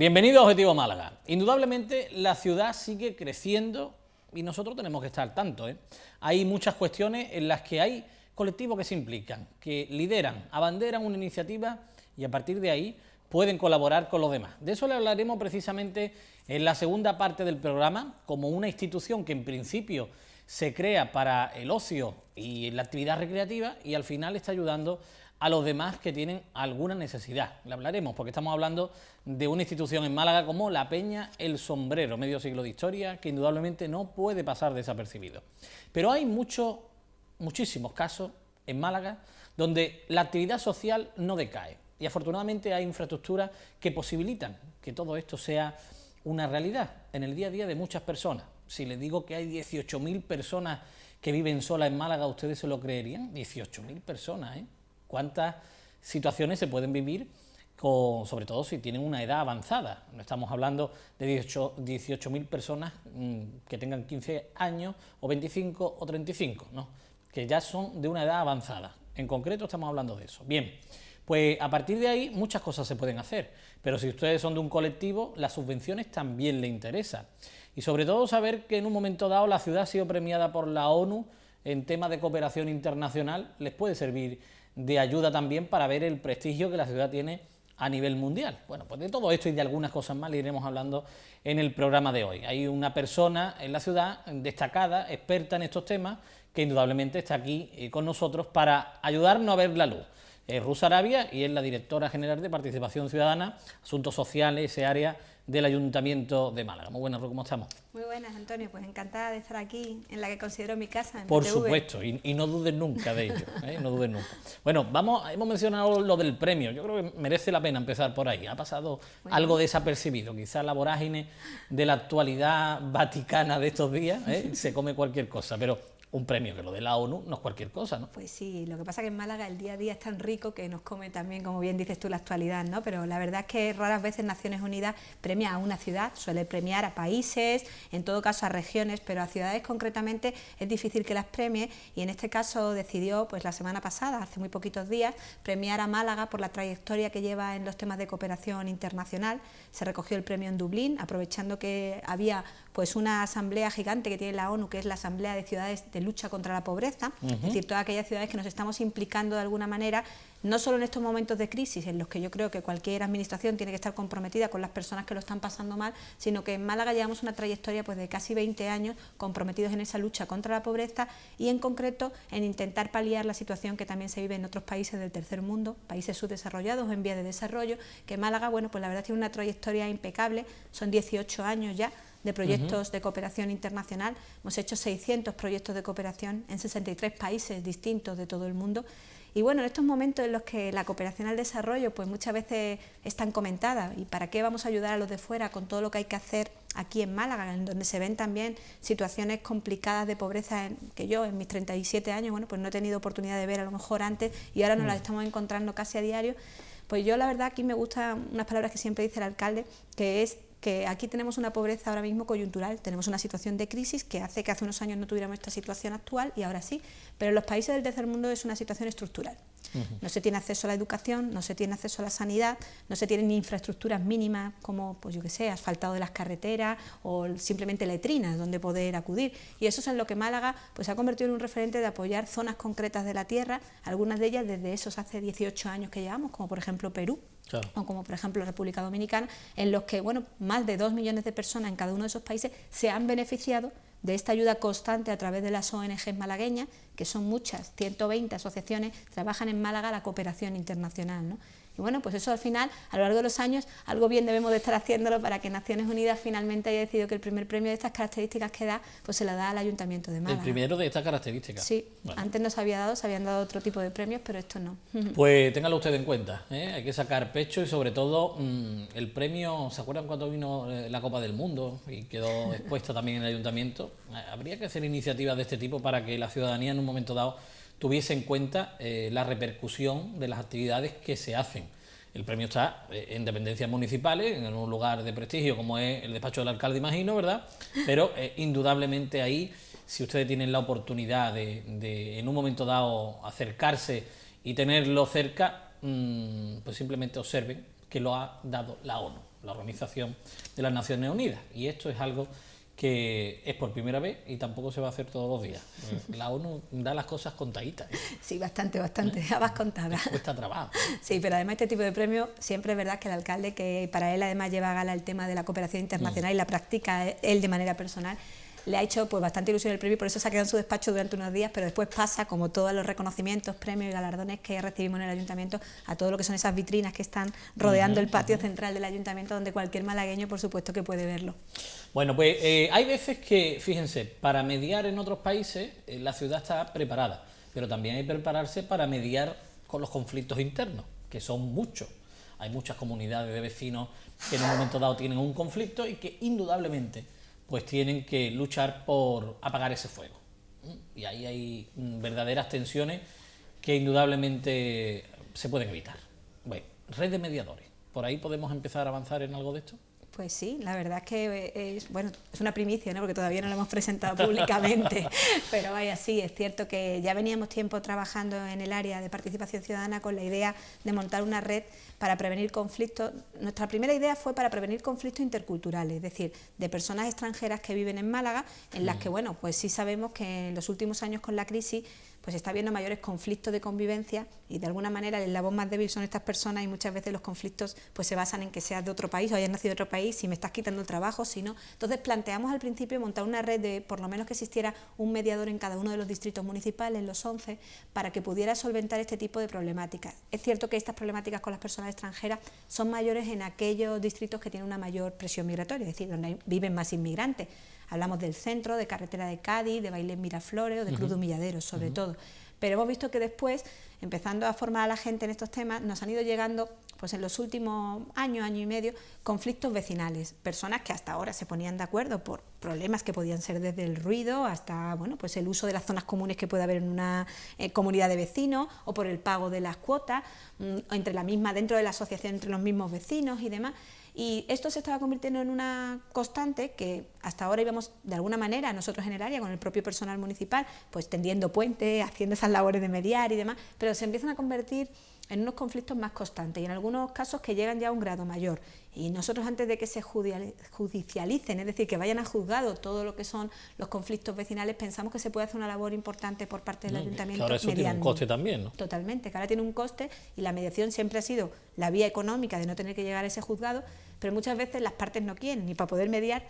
Bienvenido a Objetivo Málaga. Indudablemente la ciudad sigue creciendo y nosotros tenemos que estar al tanto, Hay muchas cuestiones en las que hay colectivos que se implican, que lideran, abanderan una iniciativa y a partir de ahí pueden colaborar con los demás. De eso le hablaremos precisamente en la segunda parte del programa, como una institución que en principio se crea para el ocio y la actividad recreativa y al final está ayudando a los demás que tienen alguna necesidad. Le hablaremos porque estamos hablando de una institución en Málaga como la Peña El Sombrero, medio siglo de historia, que indudablemente no puede pasar desapercibido. Pero hay muchísimos casos en Málaga donde la actividad social no decae y afortunadamente hay infraestructuras que posibilitan que todo esto sea una realidad en el día a día de muchas personas. Si les digo que hay 18.000 personas que viven solas en Málaga, ¿ustedes se lo creerían? 18.000 personas, ¿Cuántas situaciones se pueden vivir, sobre todo si tienen una edad avanzada? No estamos hablando de 18.000 personas que tengan 15 años, o 25 o 35, no, que ya son de una edad avanzada. En concreto estamos hablando de eso. Bien, pues a partir de ahí muchas cosas se pueden hacer, pero si ustedes son de un colectivo, las subvenciones también les interesan. Y sobre todo saber que en un momento dado la ciudad ha sido premiada por la ONU en temas de cooperación internacional les puede servir de ayuda también para ver el prestigio que la ciudad tiene a nivel mundial. Bueno, pues de todo esto y de algunas cosas más le iremos hablando en el programa de hoy. Hay una persona en la ciudad destacada, experta en estos temas, que indudablemente está aquí con nosotros para ayudarnos a ver la luz. Es Ruth Sarabia y es la directora general de Participación Ciudadana, Asuntos Sociales, ese área del Ayuntamiento de Málaga. Muy buenas, Ruth, ¿cómo estamos? Muy buenas, Antonio, pues encantada de estar aquí, en la que considero mi casa, en Por PTV. supuesto, y no dudes nunca de ello, no dudes nunca. Bueno, hemos mencionado lo del premio, yo creo que merece la pena empezar por ahí. Ha pasado algo desapercibido, quizás la vorágine de la actualidad vaticana de estos días, se come cualquier cosa, pero un premio que lo de la ONU no es cualquier cosa, ¿no? Pues sí, lo que pasa es que en Málaga el día a día es tan rico que nos come también, como bien dices tú, la actualidad, ¿no? Pero la verdad es que raras veces Naciones Unidas premia a una ciudad, suele premiar a países, en todo caso a regiones, pero a ciudades concretamente es difícil que las premie y en este caso decidió, pues la semana pasada, hace muy poquitos días, premiar a Málaga por la trayectoria que lleva en los temas de cooperación internacional. Se recogió el premio en Dublín, aprovechando que había pues una asamblea gigante que tiene la ONU, que es la Asamblea de Ciudades de Lucha contra la Pobreza, es decir, todas aquellas ciudades que nos estamos implicando de alguna manera, no solo en estos momentos de crisis, en los que yo creo que cualquier administración tiene que estar comprometida con las personas que lo están pasando mal, sino que en Málaga llevamos una trayectoria pues de casi 20 años comprometidos en esa lucha contra la pobreza y en concreto en intentar paliar la situación que también se vive en otros países del tercer mundo, países subdesarrollados o en vías de desarrollo, que Málaga, bueno, pues la verdad tiene una trayectoria impecable, son 18 años ya de proyectos de cooperación internacional, hemos hecho 600 proyectos de cooperación en 63 países distintos de todo el mundo. Y bueno, en estos momentos en los que la cooperación al desarrollo pues muchas veces es tan comentada, ¿y para qué vamos a ayudar a los de fuera con todo lo que hay que hacer aquí en Málaga, en donde se ven también situaciones complicadas de pobreza que yo en mis 37 años, bueno, pues no he tenido oportunidad de ver a lo mejor antes y ahora nos las estamos encontrando casi a diario? Pues yo la verdad aquí me gustan unas palabras que siempre dice el alcalde, que es que aquí tenemos una pobreza ahora mismo coyuntural, tenemos una situación de crisis que hace que hace unos años no tuviéramos esta situación actual y ahora sí, pero en los países del tercer mundo es una situación estructural. No se tiene acceso a la educación, no se tiene acceso a la sanidad, no se tienen ni infraestructuras mínimas como, pues yo qué sé, asfaltado de las carreteras o simplemente letrinas donde poder acudir. Y eso es en lo que Málaga pues, se ha convertido en un referente de apoyar zonas concretas de la tierra, algunas de ellas desde esos hace 18 años que llevamos, como por ejemplo Perú. Claro. O como por ejemplo República Dominicana, en los que bueno, más de 2 millones de personas en cada uno de esos países se han beneficiado de esta ayuda constante a través de las ONGs malagueñas, que son muchas, 120 asociaciones, trabajan en Málaga la cooperación internacional, ¿no? Y bueno, pues eso al final, a lo largo de los años, algo bien debemos de estar haciéndolo para que Naciones Unidas finalmente haya decidido que el primer premio de estas características que da, pues se la da al Ayuntamiento de Málaga. El primero de estas características. Sí, bueno. Antes no se habían dado otro tipo de premios, pero esto no. Pues téngalo usted en cuenta, hay que sacar pecho y sobre todo el premio, ¿se acuerdan cuando vino la Copa del Mundo y quedó expuesta también en el Ayuntamiento? Habría que hacer iniciativas de este tipo para que la ciudadanía en un momento dado tuviese en cuenta la repercusión de las actividades que se hacen. El premio está en dependencias municipales, en un lugar de prestigio como es el despacho del alcalde, imagino, ¿verdad? Pero indudablemente ahí, si ustedes tienen la oportunidad de en un momento dado acercarse y tenerlo cerca, pues simplemente observen que lo ha dado la ONU. la Organización de las Naciones Unidas. Y esto es algo que es por primera vez y tampoco se va a hacer todos los días. La ONU da las cosas contaditas, ¿eh? Sí, bastante, ya vas contada. Cuesta trabajo. Sí, pero además este tipo de premios, siempre es verdad que el alcalde, que para él además lleva a gala el tema de la cooperación internacional y la practica él de manera personal, le ha hecho pues bastante ilusión el premio, por eso se ha quedado en su despacho durante unos días, pero después pasa, como todos los reconocimientos, premios y galardones que recibimos en el ayuntamiento, a todo lo que son esas vitrinas que están rodeando el patio central del ayuntamiento, donde cualquier malagueño, por supuesto, que puede verlo. Bueno, pues hay veces que, fíjense, para mediar en otros países, la ciudad está preparada, pero también hay que prepararse para mediar con los conflictos internos, que son muchos. Hay muchas comunidades de vecinos que en un momento dado tienen un conflicto y que indudablemente pues tienen que luchar por apagar ese fuego. Y ahí hay verdaderas tensiones que indudablemente se pueden evitar. Bueno, red de mediadores. ¿Por ahí podemos empezar a avanzar en algo de esto? Pues sí, la verdad es que es una primicia, ¿no? Porque todavía no lo hemos presentado públicamente, pero vaya, sí, es cierto que ya veníamos tiempo trabajando en el área de participación ciudadana con la idea de montar una red para prevenir conflictos. Nuestra primera idea fue para prevenir conflictos interculturales, es decir, de personas extranjeras que viven en Málaga, en las que, bueno, pues sí sabemos que en los últimos años con la crisis pues está habiendo mayores conflictos de convivencia y de alguna manera el eslabón más débil son estas personas y muchas veces los conflictos pues se basan en que seas de otro país o hayas nacido de otro país, si me estás quitando el trabajo, si no. Entonces planteamos al principio montar una red de por lo menos que existiera un mediador en cada uno de los distritos municipales, los 11, para que pudiera solventar este tipo de problemáticas. Es cierto que estas problemáticas con las personas extranjeras son mayores en aquellos distritos que tienen una mayor presión migratoria, es decir, donde viven más inmigrantes. Hablamos del centro, de Carretera de Cádiz, de Bailén Miraflores o de Cruz de Humilladeros, sobre todo. Pero hemos visto que después, empezando a formar a la gente en estos temas, nos han ido llegando, pues en los últimos años, año y medio, conflictos vecinales. Personas que hasta ahora se ponían de acuerdo por problemas que podían ser desde el ruido hasta, bueno, pues el uso de las zonas comunes que puede haber en una comunidad de vecinos o por el pago de las cuotas, entre la misma, dentro de la asociación entre los mismos vecinos y demás. Y esto se estaba convirtiendo en una constante que hasta ahora íbamos de alguna manera nosotros en el área con el propio personal municipal pues tendiendo puentes, haciendo esas labores de mediar y demás, pero se empiezan a convertir en unos conflictos más constantes y en algunos casos que llegan ya a un grado mayor. Y nosotros antes de que se judicialicen, es decir, que vayan a juzgado todo lo que son los conflictos vecinales, pensamos que se puede hacer una labor importante por parte del ayuntamiento. Que ahora eso tiene un coste también, ¿no? Totalmente, que ahora tiene un coste y la mediación siempre ha sido la vía económica de no tener que llegar a ese juzgado, pero muchas veces las partes no quieren y para poder mediar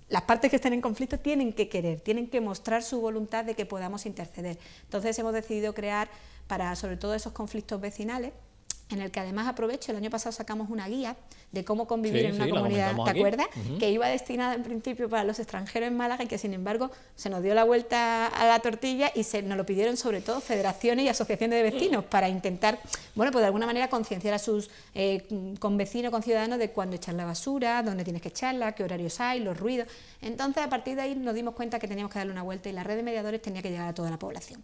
las partes que estén en conflicto tienen que querer, tienen que mostrar su voluntad de que podamos interceder. Entonces hemos decidido crear para sobre todo esos conflictos vecinales, en el que además aprovecho, el año pasado sacamos una guía de cómo convivir en una comunidad, ¿te acuerdas? Que iba destinada en principio para los extranjeros en Málaga y que sin embargo se nos dio la vuelta a la tortilla y nos lo pidieron sobre todo federaciones y asociaciones de vecinos para intentar, bueno, pues de alguna manera concienciar a sus convecinos, conciudadanos de cuándo echar la basura, dónde tienes que echarla, qué horarios hay, los ruidos. Entonces a partir de ahí nos dimos cuenta que teníamos que darle una vuelta y la red de mediadores tenía que llegar a toda la población.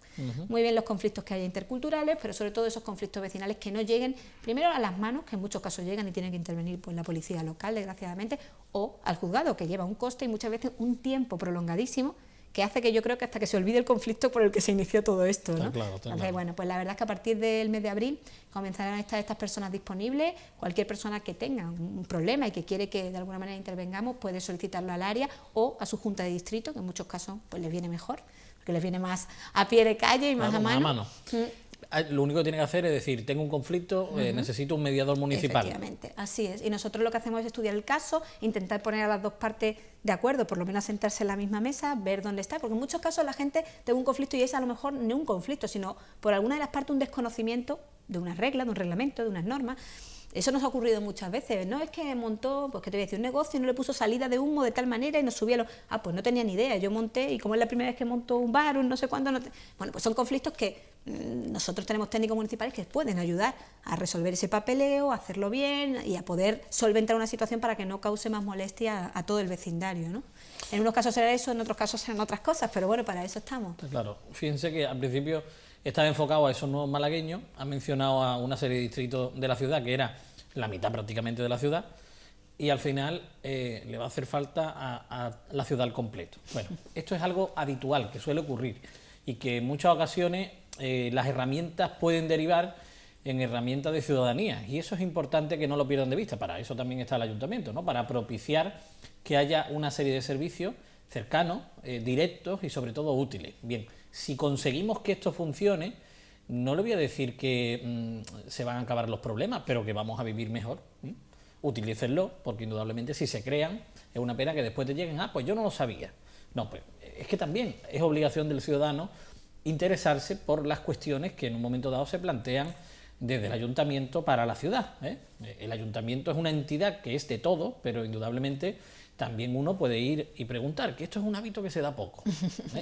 Muy bien los conflictos que haya interculturales, pero sobre todo esos conflictos vecinales que no lleguen primero a las manos, que en muchos casos llegan y tienen que intervenir pues la policía local, desgraciadamente, o al juzgado, que lleva un coste y muchas veces un tiempo prolongadísimo, que hace que yo creo que hasta que se olvide el conflicto por el que se inició todo esto, ¿no? Entonces, bueno, pues la verdad es que a partir del mes de abril comenzarán a estar estas personas disponibles. Cualquier persona que tenga un problema y que quiere que de alguna manera intervengamos puede solicitarlo al área o a su junta de distrito, que en muchos casos pues les viene mejor, porque les viene más a pie de calle y más a mano. Lo único que tiene que hacer es decir, tengo un conflicto, necesito un mediador municipal. Efectivamente, así es. Y nosotros lo que hacemos es estudiar el caso, intentar poner a las dos partes de acuerdo, por lo menos sentarse en la misma mesa, ver dónde está, porque en muchos casos la gente tiene un conflicto y es a lo mejor no un conflicto, sino por alguna de las partes un desconocimiento de unas reglas, de un reglamento, de unas normas. Eso nos ha ocurrido muchas veces, ¿no? Es que montó, pues que te voy a decir, un negocio y no le puso salida de humo de tal manera y nos subía los... Ah, pues no tenía ni idea, yo monté y como es la primera vez que monto un bar, un no sé cuándo... Bueno, pues son conflictos que nosotros tenemos técnicos municipales que pueden ayudar a resolver ese papeleo, a hacerlo bien y a poder solventar una situación para que no cause más molestia a todo el vecindario, ¿no? En unos casos será eso, en otros casos serán otras cosas, pero bueno, para eso estamos. Claro, fíjense que al principio estaba enfocado a esos nuevos malagueños, ha mencionado a una serie de distritos de la ciudad, que era la mitad prácticamente de la ciudad, y al final le va a hacer falta a la ciudad al completo. Bueno, esto es algo habitual, que suele ocurrir, y que en muchas ocasiones las herramientas pueden derivar en herramientas de ciudadanía, y eso es importante que no lo pierdan de vista. Para eso también está el ayuntamiento, ¿no? Para propiciar que haya una serie de servicios cercanos, directos y sobre todo útiles. Bien, si conseguimos que esto funcione, no le voy a decir que se van a acabar los problemas, pero que vamos a vivir mejor. Utilícenlo, porque indudablemente si se crean, es una pena que después te lleguen, pues yo no lo sabía. No, pues es que también es obligación del ciudadano interesarse por las cuestiones que en un momento dado se plantean desde el ayuntamiento para la ciudad. El ayuntamiento es una entidad que es de todo, pero indudablemente también uno puede ir y preguntar, que esto es un hábito que se da poco.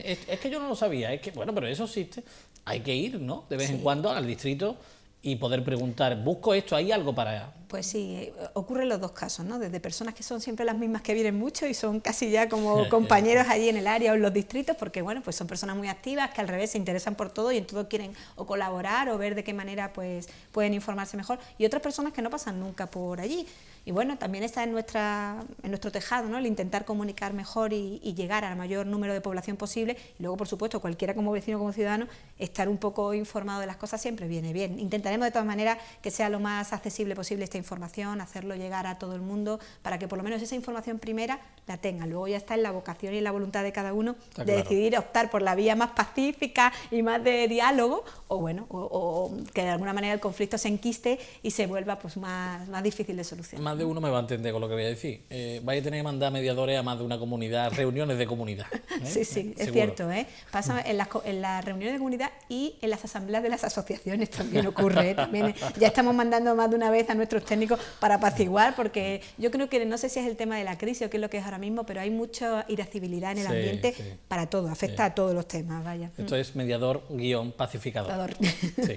Es que yo no lo sabía, es que, bueno, pero eso existe. Hay que ir, ¿no?, de vez en cuando al distrito y poder preguntar, busco esto, ¿hay algo para...? Pues sí, ocurren los dos casos, ¿no? Desde personas que son siempre las mismas que vienen mucho y son casi ya como compañeros allí en el área o en los distritos, porque bueno, pues son personas muy activas que al revés se interesan por todo y en todo quieren o colaborar o ver de qué manera pues pueden informarse mejor, y otras personas que no pasan nunca por allí. Y bueno, también está en nuestro tejado, ¿no?, el intentar comunicar mejor y llegar al mayor número de población posible, y luego, por supuesto, cualquiera como vecino, como ciudadano, estar un poco informado de las cosas siempre viene bien. Intentaremos de todas maneras que sea lo más accesible posible esta información, hacerlo llegar a todo el mundo, para que por lo menos esa información primera la tengan. Luego ya está en la vocación y en la voluntad de cada uno de decidir optar por la vía más pacífica y más de diálogo, o bueno, o que de alguna manera el conflicto se enquiste y se vuelva pues más difícil de solucionar. Más de uno me va a entender con lo que voy a decir. Vais a tener que mandar mediadores a más de una comunidad, reuniones de comunidad. Sí, es cierto. Pasa en las reuniones de comunidad y en las asambleas de las asociaciones también ocurre. También, ya estamos mandando más de una vez a nuestros técnicos para apaciguar, porque yo creo que no sé si es el tema de la crisis o qué es lo que es ahora mismo, pero hay mucha irascibilidad en el ambiente para todo, afecta a todos los temas. Vaya. Esto es mediador-pacificador. Sí.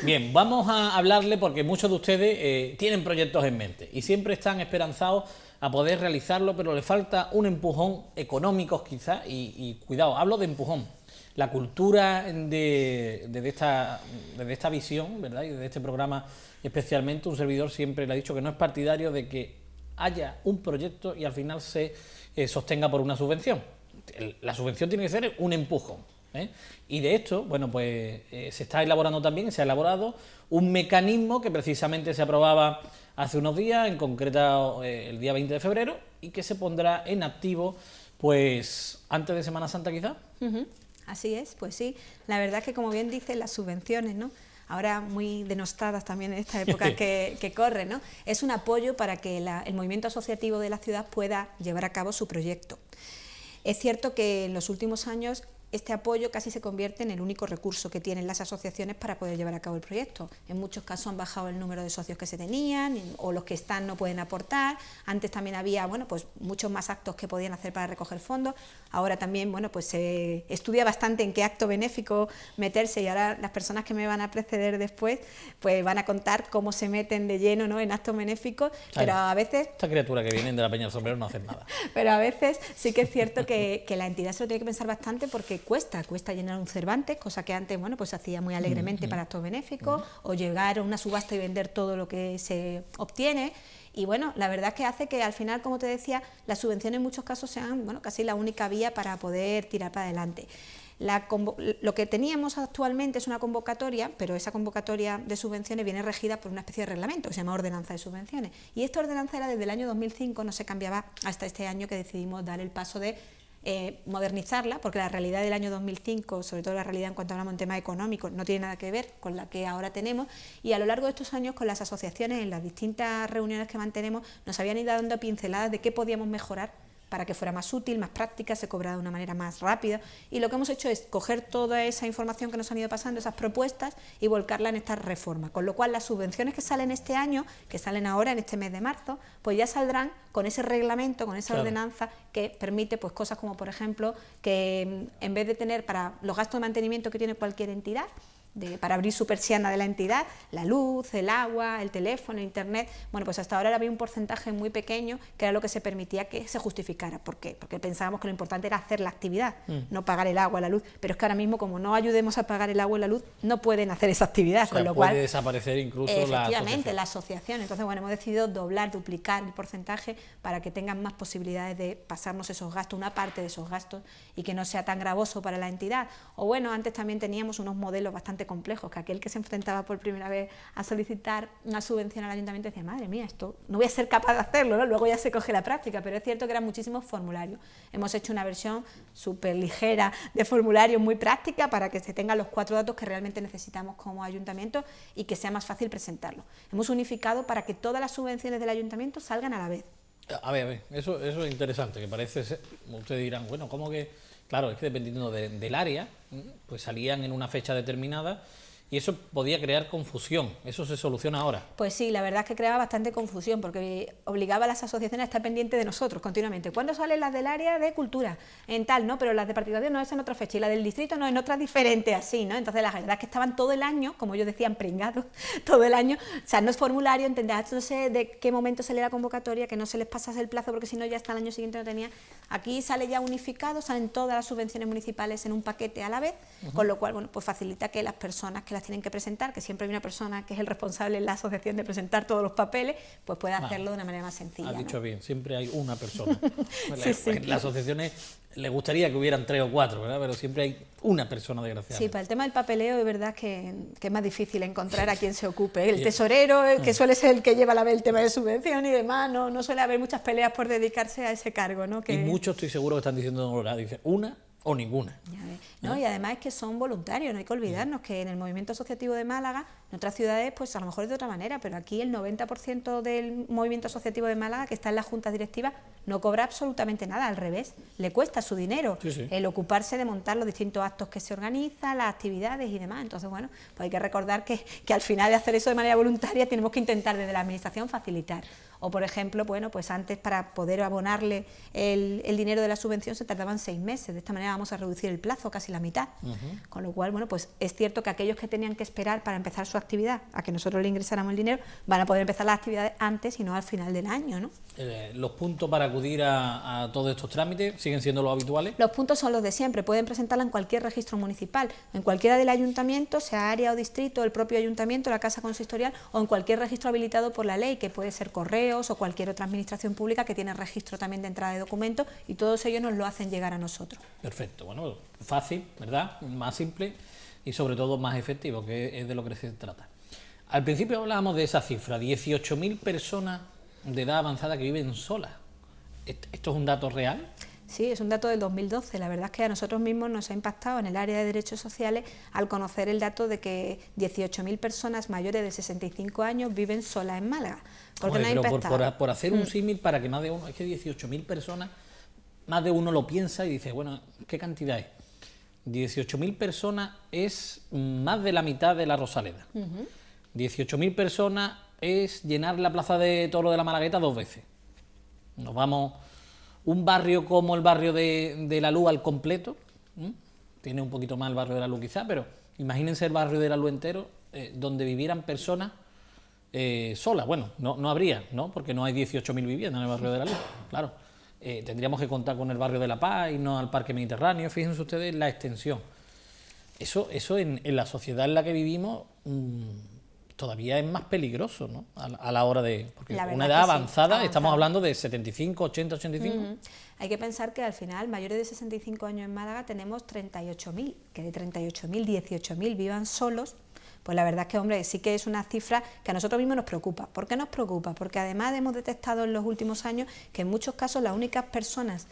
Bien, vamos a hablarle porque muchos de ustedes tienen proyectos en mente y siempre están esperanzados a poder realizarlo, pero le falta un empujón económico quizás, y cuidado, hablo de empujón. La cultura desde esta visión, ¿verdad?, y desde este programa especialmente, un servidor siempre le ha dicho que no es partidario de que haya un proyecto y al final se sostenga por una subvención. La subvención tiene que ser un empujón. Y de esto, bueno, pues se está elaborando también, se ha elaborado un mecanismo que precisamente se aprobaba hace unos días, en concreto el día 20 de febrero, y que se pondrá en activo pues antes de Semana Santa quizás. Así es, pues sí. La verdad es que, como bien dice, las subvenciones, ¿no?, ahora muy denostadas también en esta época que corre, ¿no?, es un apoyo para que el movimiento asociativo de la ciudad pueda llevar a cabo su proyecto. Es cierto que en los últimos años este apoyo casi se convierte en el único recurso que tienen las asociaciones para poder llevar a cabo el proyecto. En muchos casos han bajado el número de socios que se tenían, o los que están no pueden aportar. Antes también había, bueno, pues muchos más actos que podían hacer para recoger fondos. Ahora también, bueno, pues se estudia bastante en qué acto benéfico meterse, y ahora las personas que me van a preceder después pues van a contar cómo se meten de lleno, ¿no?, en actos benéficos, pero a veces... Esta criatura que viene de la Peña del Sombrero no hace nada. Pero a veces sí que es cierto que la entidad se lo tiene que pensar bastante, porque cuesta llenar un Cervantes, cosa que antes, bueno, pues se hacía muy alegremente para actos benéficos, o llegar a una subasta y vender todo lo que se obtiene. Y bueno, la verdad es que hace que al final, como te decía, las subvenciones en muchos casos sean, bueno, casi la única vía para poder tirar para adelante. Lo que teníamos actualmente es una convocatoria, pero esa convocatoria de subvenciones viene regida por una especie de reglamento que se llama Ordenanza de Subvenciones. Y esta ordenanza era desde el año 2005, no se cambiaba hasta este año que decidimos dar el paso de modernizarla, porque la realidad del año 2005, sobre todo la realidad en cuanto hablamos en temas económicos, no tiene nada que ver con la que ahora tenemos, y a lo largo de estos años con las asociaciones, en las distintas reuniones que mantenemos, nos habían ido dando pinceladas de qué podíamos mejorar para que fuera más útil, más práctica, se cobrara de una manera más rápida, y lo que hemos hecho es coger toda esa información que nos han ido pasando, esas propuestas, y volcarla en esta reforma, con lo cual las subvenciones que salen este año, que salen ahora en este mes de marzo, pues ya saldrán con ese reglamento, con esa ordenanza que permite pues cosas como, por ejemplo, que en vez de tener para los gastos de mantenimiento que tiene cualquier entidad, para abrir su persiana de la entidad, la luz, el agua, el teléfono, internet, bueno, pues hasta ahora había un porcentaje muy pequeño que era lo que se permitía que se justificara. ¿Por qué? Porque pensábamos que lo importante era hacer la actividad, no pagar el agua, la luz, pero es que ahora mismo, como no ayudemos a pagar el agua y la luz, no pueden hacer esa actividad, con lo cual puede desaparecer incluso la asociación. Entonces, bueno, hemos decidido duplicar el porcentaje para que tengan más posibilidades de pasarnos esos gastos, una parte de esos gastos, y que no sea tan gravoso para la entidad. O bueno, antes también teníamos unos modelos bastante bastante complejos, que aquel que se enfrentaba por primera vez a solicitar una subvención al ayuntamiento decía, madre mía, esto no voy a ser capaz de hacerlo, ¿no? Luego ya se coge la práctica, pero es cierto que eran muchísimos formularios. Hemos hecho una versión súper ligera de formulario, muy práctica, para que se tengan los 4 datos que realmente necesitamos como ayuntamiento y que sea más fácil presentarlo. Hemos unificado para que todas las subvenciones del ayuntamiento salgan a la vez. A ver, eso es interesante, que parece ser, ustedes dirán, bueno, ¿cómo que...? Claro, es que dependiendo del área, pues salían en una fecha determinada y eso podía crear confusión. ¿Eso se soluciona ahora? Pues sí, la verdad es que creaba bastante confusión porque obligaba a las asociaciones a estar pendientes de nosotros continuamente. ¿Cuándo salen las del área de cultura? En tal, ¿no? Pero las de participación no es en otra fecha y la del distrito no, en otra diferente, así, ¿no? Entonces la verdad es que estaban todo el año, como ellos decían, pringados, todo el año. O sea, no es formulario, entenderse de qué momento sale la convocatoria, que no se les pasase el plazo porque si no ya hasta el año siguiente no tenía. Aquí sale ya unificado, salen todas las subvenciones municipales en un paquete a la vez, con lo cual, bueno, pues facilita que las personas que las tienen que presentar, que siempre hay una persona que es el responsable en la asociación de presentar todos los papeles, pues puede hacerlo de una manera más sencilla. Has dicho ¿no? bien, siempre hay una persona. Sí. En las asociaciones les gustaría que hubieran 3 o 4, ¿verdad? Pero siempre hay una persona, desgraciadamente. Sí, para el tema del papeleo es verdad que es más difícil encontrar a quien se ocupe. El tesorero, que suele ser el que lleva el tema de subvención y demás, no suele haber muchas peleas por dedicarse a ese cargo, ¿no? Y muchos estoy seguro que están diciendo, dice, una o ninguna. ¿No? Y además es que son voluntarios, no hay que olvidarnos que en el movimiento asociativo de Málaga, en otras ciudades pues a lo mejor es de otra manera, pero aquí el 90% del movimiento asociativo de Málaga que está en la junta directiva no cobra absolutamente nada, al revés, le cuesta su dinero el ocuparse de montar los distintos actos que se organizan, las actividades y demás. Entonces, bueno, pues hay que recordar que al final de hacer eso de manera voluntaria tenemos que intentar desde la administración facilitar. O, por ejemplo, bueno, pues antes para poder abonarle el dinero de la subvención se tardaban 6 meses. De esta manera vamos a reducir el plazo casi la mitad. Con lo cual, bueno, pues es cierto que aquellos que tenían que esperar para empezar su actividad a que nosotros le ingresáramos el dinero van a poder empezar las actividades antes y no al final del año, ¿no? ¿Los puntos para acudir a todos estos trámites siguen siendo los habituales? Los puntos son los de siempre. Pueden presentarla en cualquier registro municipal, en cualquiera del ayuntamiento, sea área o distrito, el propio ayuntamiento, la casa consistorial o en cualquier registro habilitado por la ley, que puede ser correo o cualquier otra administración pública que tiene registro también de entrada de documentos y todos ellos nos lo hacen llegar a nosotros. Perfecto, bueno, fácil, ¿verdad? Más simple y sobre todo más efectivo, que es de lo que se trata. Al principio hablábamos de esa cifra, 18.000 personas de edad avanzada que viven solas. ¿Esto es un dato real? Sí, es un dato del 2012. La verdad es que a nosotros mismos nos ha impactado en el área de derechos sociales al conocer el dato de que 18.000 personas mayores de 65 años viven solas en Málaga. ¿Por qué nos ha impactado? Por hacer un símil para que más de uno, es que 18.000 personas, más de uno lo piensa y dice, bueno, ¿qué cantidad es? 18.000 personas es más de la mitad de la Rosaleda. 18.000 personas es llenar la plaza de Toro de la Malagueta 2 veces. Nos vamos... Un barrio como el barrio de La Luz al completo, tiene un poquito más el barrio de La Luz quizá, pero imagínense el barrio de La Luz entero, donde vivieran personas solas. Bueno, no habría, ¿no? Porque no hay 18.000 viviendas en el barrio de La Luz, claro. Tendríamos que contar con el barrio de La Paz y no al Parque Mediterráneo. Fíjense ustedes la extensión. Eso en la sociedad en la que vivimos todavía es más peligroso, ¿no? A la hora de... Porque una edad avanzada, estamos hablando de 75, 80, 85... Hay que pensar que al final, mayores de 65 años en Málaga, tenemos 38.000, que de 38.000, 18.000 vivan solos. Pues la verdad es que, hombre, sí que es una cifra que a nosotros mismos nos preocupa. ¿Por qué nos preocupa? Porque además hemos detectado en los últimos años que en muchos casos las únicas personas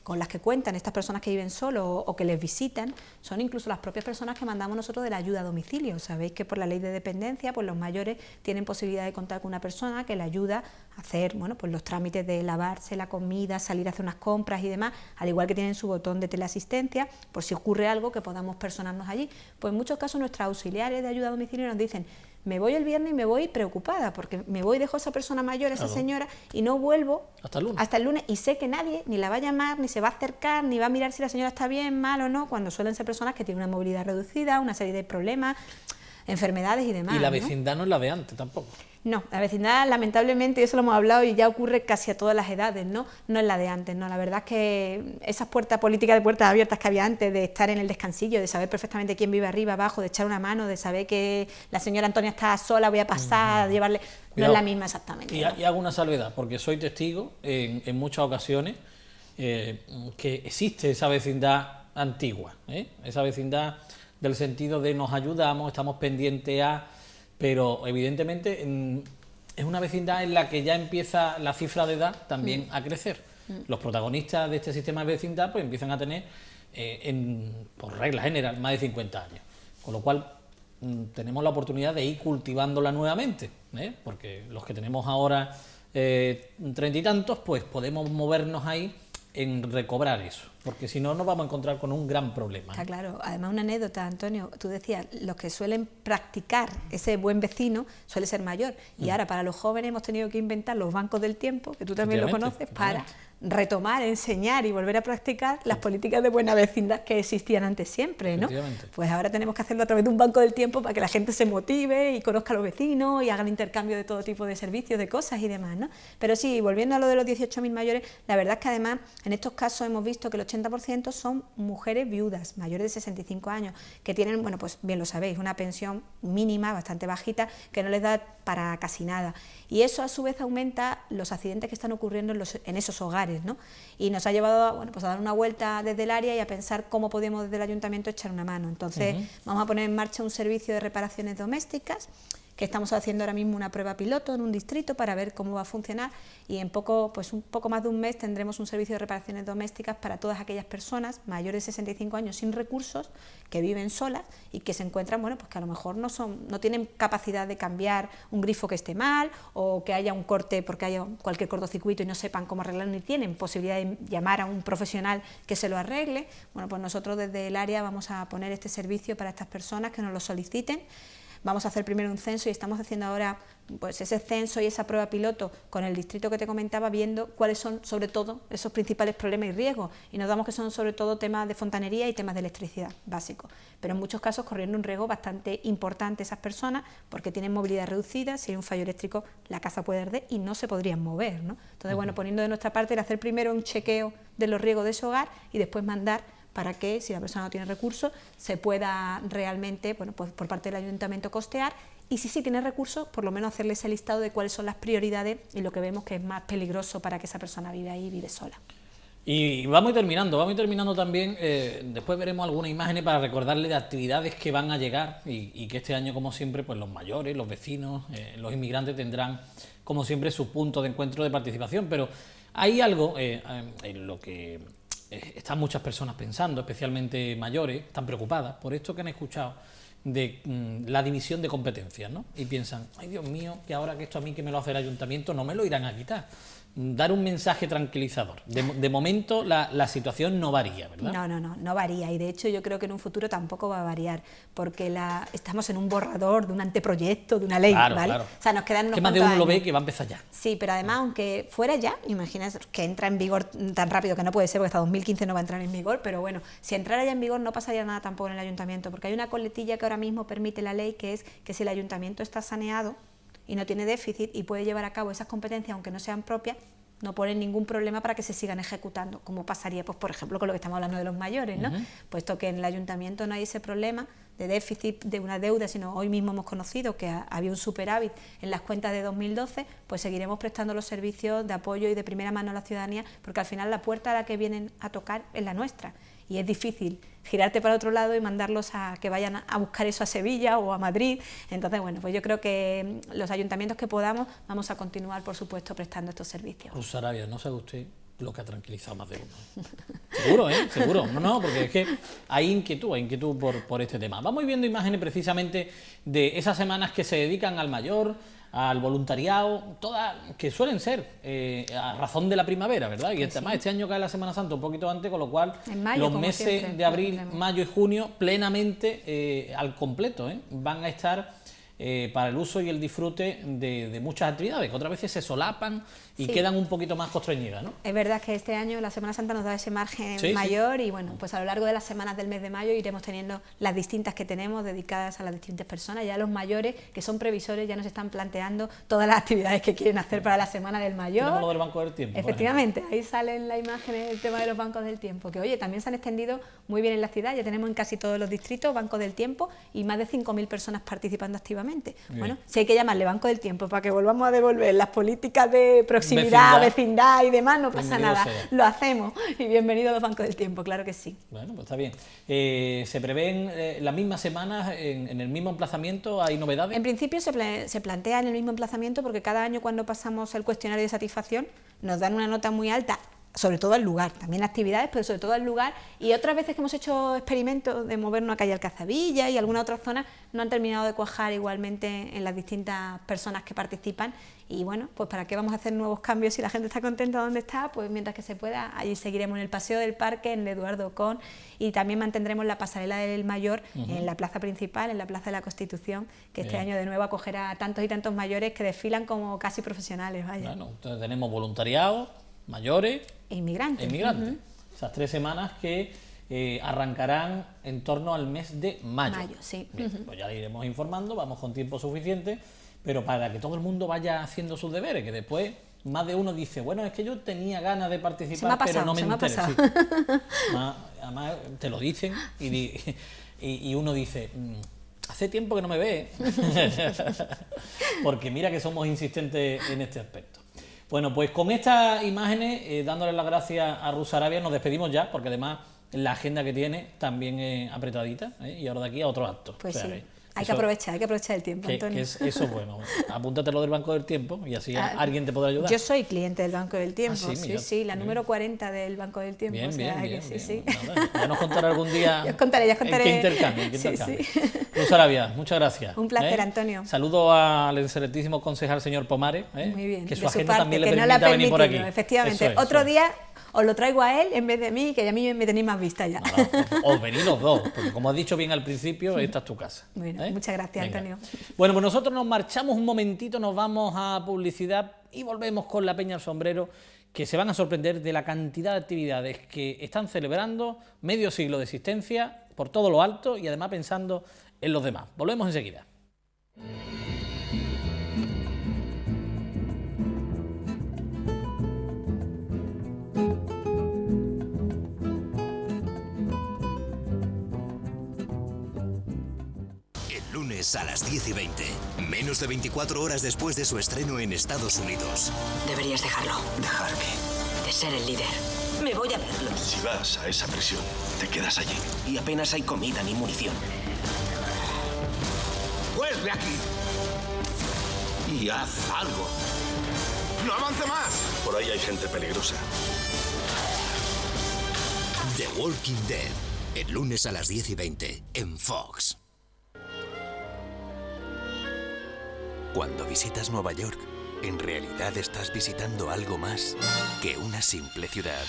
con las que cuentan estas personas que viven solos o que les visitan son incluso las propias personas que mandamos nosotros de la ayuda a domicilio. Sabéis que por la ley de dependencia pues los mayores tienen posibilidad de contar con una persona que le ayuda a hacer pues los trámites de lavarse la comida, salir a hacer unas compras y demás, al igual que tienen su botón de teleasistencia, por si ocurre algo que podamos personarnos allí. Pues en muchos casos nuestros auxiliares de ayuda a domicilio nos dicen: me voy el viernes y me voy preocupada porque me voy, dejo a esa persona mayor, a esa señora, y no vuelvo hasta el lunes y sé que nadie ni la va a llamar, ni se va a acercar, ni va a mirar si la señora está bien, mal o no, cuando suelen ser personas que tienen una movilidad reducida, una serie de problemas, enfermedades y demás. Y la vecindad no es la de antes tampoco. No, la vecindad, lamentablemente, y eso lo hemos hablado y ya ocurre casi a todas las edades, no es la de antes, no. La verdad es que esas políticas de puertas abiertas que había antes, de estar en el descansillo, de saber perfectamente quién vive arriba, abajo, de echar una mano, de saber que la señora Antonia está sola, voy a pasar, a llevarle... Cuidado. No es la misma exactamente. Y hago una salvedad, porque soy testigo en muchas ocasiones que existe esa vecindad antigua, esa vecindad del sentido de nos ayudamos, estamos pendientes a... Pero evidentemente es una vecindad en la que ya empieza la cifra de edad también a crecer. Los protagonistas de este sistema de vecindad pues empiezan a tener, por regla general, más de 50 años. Con lo cual tenemos la oportunidad de ir cultivándola nuevamente, porque los que tenemos ahora 30 y tantos, pues podemos movernos ahí en recobrar eso, porque si no nos vamos a encontrar con un gran problema. Está claro. Además, una anécdota, Antonio, tú decías, los que suelen practicar ese buen vecino suele ser mayor, y ahora para los jóvenes hemos tenido que inventar los bancos del tiempo, que tú también lo conoces, para retomar, enseñar y volver a practicar las políticas de buena vecindad que existían antes siempre, ¿no? Pues ahora tenemos que hacerlo a través de un banco del tiempo para que la gente se motive y conozca a los vecinos y hagan intercambio de todo tipo de servicios, de cosas y demás, ¿no? Pero sí, volviendo a lo de los 18.000 mayores, la verdad es que además en estos casos hemos visto que el 80% son mujeres viudas, mayores de 65 años, que tienen, bueno, pues bien lo sabéis, una pensión mínima, bastante bajita, que no les da para casi nada. Y eso a su vez aumenta los accidentes que están ocurriendo en esos hogares, ¿no? Y nos ha llevado bueno, pues a dar una vuelta desde el área y a pensar cómo podemos desde el ayuntamiento echar una mano. Entonces vamos a poner en marcha un servicio de reparaciones domésticas, que estamos haciendo ahora mismo una prueba piloto en un distrito para ver cómo va a funcionar, y en un poco más de un mes tendremos un servicio de reparaciones domésticas para todas aquellas personas mayores de 65 años sin recursos, que viven solas y que se encuentran, bueno, pues que a lo mejor no tienen capacidad de cambiar un grifo que esté mal, o que haya un corte porque haya cualquier cortocircuito y no sepan cómo arreglarlo, ni tienen posibilidad de llamar a un profesional que se lo arregle. Bueno, pues nosotros desde el área vamos a poner este servicio para estas personas que nos lo soliciten. Vamos a hacer primero un censo y estamos haciendo ahora pues ese censo y esa prueba piloto con el distrito que te comentaba, viendo cuáles son sobre todo esos principales problemas y riesgos, y nos damos que son sobre todo temas de fontanería y temas de electricidad básicos, pero en muchos casos corriendo un riesgo bastante importante esas personas porque tienen movilidad reducida. Si hay un fallo eléctrico la casa puede arder y no se podrían mover, ¿no? Entonces bueno, poniendo de nuestra parte el hacer primero un chequeo de los riesgos de ese hogar y después mandar para que, si la persona no tiene recursos, se pueda realmente, bueno, pues por parte del ayuntamiento costear, y si sí tiene recursos, por lo menos hacerle ese listado de cuáles son las prioridades y lo que vemos que es más peligroso para que esa persona vive ahí y vive sola. Y vamos a ir terminando también, después veremos algunas imágenes para recordarle de actividades que van a llegar y que este año, como siempre, pues los mayores, los vecinos, los inmigrantes tendrán, como siempre, su punto de encuentro de participación, pero hay algo en lo que están muchas personas pensando, especialmente mayores, están preocupadas por esto que han escuchado de la división de competencias, ¿no? Y piensan, ay Dios mío, que ahora que esto a mí que me lo hace el ayuntamiento no me lo irán a quitar. Dar un mensaje tranquilizador. De momento la situación no varía, ¿verdad? No varía, y de hecho yo creo que en un futuro tampoco va a variar, porque estamos en un borrador de un anteproyecto, de una ley, ¿vale? Claro. O sea, nos quedan unos que más de uno lo ve que va a empezar ya. Sí, pero además, aunque fuera ya, imagínate que entra en vigor tan rápido, que no puede ser porque hasta 2015 no va a entrar en vigor, pero bueno, si entrara ya en vigor no pasaría nada tampoco en el ayuntamiento, porque hay una coletilla que ahora mismo permite la ley, que es que si el ayuntamiento está saneado y no tiene déficit y puede llevar a cabo esas competencias aunque no sean propias, no ponen ningún problema para que se sigan ejecutando, como pasaría, pues por ejemplo, con lo que estamos hablando de los mayores, ¿no? Puesto que en el ayuntamiento no hay ese problema de déficit de una deuda, sino hoy mismo hemos conocido que había un superávit en las cuentas de 2012, pues seguiremos prestando los servicios de apoyo y de primera mano a la ciudadanía, porque al final la puerta a la que vienen a tocar es la nuestra, y es difícil girarte para otro lado y mandarlos a que vayan a buscar eso a Sevilla o a Madrid. Entonces, bueno, pues yo creo que los ayuntamientos que podamos vamos a continuar, por supuesto, prestando estos servicios. Pues Sarabia, no sabe usted lo que ha tranquilizado más de uno. Seguro, ¿eh? Seguro. No, porque es que hay inquietud por este tema. Vamos viendo imágenes precisamente de esas semanas que se dedican al mayor, al voluntariado, todas que suelen ser a razón de la primavera, ¿verdad? Y además este año cae la Semana Santa un poquito antes, con lo cual los meses siempre, de abril, mayo y junio plenamente al completo, van a estar para el uso y el disfrute de muchas actividades, que otras veces se solapan y quedan un poquito más constreñidas, ¿no? Es verdad que este año la Semana Santa nos da ese margen mayor y bueno, pues a lo largo de las semanas del mes de mayo iremos teniendo las distintas que tenemos dedicadas a las distintas personas. Ya los mayores, que son previsores, ya nos están planteando todas las actividades que quieren hacer para la Semana del Mayor. Tenemos lo del Banco del Tiempo. Efectivamente, ahí salen las imágenes del tema de los bancos del tiempo, que oye, también se han extendido muy bien en la ciudad, ya tenemos en casi todos los distritos bancos del tiempo y más de 5.000 personas participando activamente. efectivamente. Bien. Bueno, si hay que llamarle Banco del Tiempo para que volvamos a devolver las políticas de proximidad, vecindad y demás, no pasa nada, lo hacemos. Y bienvenido a los Bancos del Tiempo, claro que sí. Bueno, pues está bien. ¿Se prevén las mismas semanas en el mismo emplazamiento? ¿Hay novedades? En principio se plantea en el mismo emplazamiento porque cada año cuando pasamos el cuestionario de satisfacción nos dan una nota muy alta, sobre todo al lugar, también actividades, pero sobre todo al lugar, y otras veces que hemos hecho experimentos de movernos a calle Alcazabilla y alguna otra zona no han terminado de cuajar igualmente en las distintas personas que participan, y bueno, pues para qué vamos a hacer nuevos cambios si la gente está contenta donde está, pues mientras que se pueda, allí seguiremos en el Paseo del Parque, en el Eduardo Ocón, y también mantendremos la pasarela del Mayor en la plaza principal, en la Plaza de la Constitución, que este año de nuevo acogerá a tantos y tantos mayores que desfilan como casi profesionales, vaya. Bueno, entonces tenemos voluntariado, mayores e inmigrantes. Esas 3 semanas que arrancarán en torno al mes de mayo. Sí. Bien, pues ya le iremos informando, vamos con tiempo suficiente, pero para que todo el mundo vaya haciendo sus deberes, que después más de uno dice, bueno, es que yo tenía ganas de participar, pero no me interesa. Sí. Además, te lo dicen y uno dice, hace tiempo que no me ve, porque mira que somos insistentes en este aspecto. Bueno, pues con estas imágenes, dándole las gracias a Ruth Sarabia, nos despedimos ya, porque además la agenda que tiene también es apretadita, y ahora de aquí a otro acto. Pues o sea, sí, hay que aprovechar el tiempo, Antonio. Eso es bueno. Apúntate lo del Banco del Tiempo y así alguien te podrá ayudar. Yo soy cliente del Banco del Tiempo, sí, la número 40 del Banco del Tiempo. Bien, o sea, bien. Sí. Nada, ya nos contará algún día. Ya os contaré. En qué intercambio. Sí. Ruth Sarabia, muchas gracias. Un placer, Antonio. Saludo al excelentísimo concejal señor Pomares, muy bien, que su agenda también le permita venir por aquí. Efectivamente, otro día os lo traigo a él en vez de mí, que a mí me tenéis más vista ya. Os venís los dos, porque como has dicho bien al principio, esta es tu casa. Bueno, muchas gracias, Antonio. Bueno, pues nosotros nos marchamos un momentito, nos vamos a publicidad y volvemos con la Peña al Sombrero, que se van a sorprender de la cantidad de actividades que están celebrando, medio siglo de existencia, por todo lo alto y además pensando en los demás. Volvemos enseguida. Lunes a las 10:20, menos de 24 horas después de su estreno en Estados Unidos. Deberías dejarlo. ¿Dejar qué? De ser el líder. Me voy a verlo. Si vas a esa prisión, te quedas allí. Y apenas hay comida ni munición. ¡Vuelve aquí! Y haz algo. ¡No avance más! Por ahí hay gente peligrosa. The Walking Dead, el lunes a las 10:20, en Fox. Cuando visitas Nueva York, en realidad estás visitando algo más que una simple ciudad.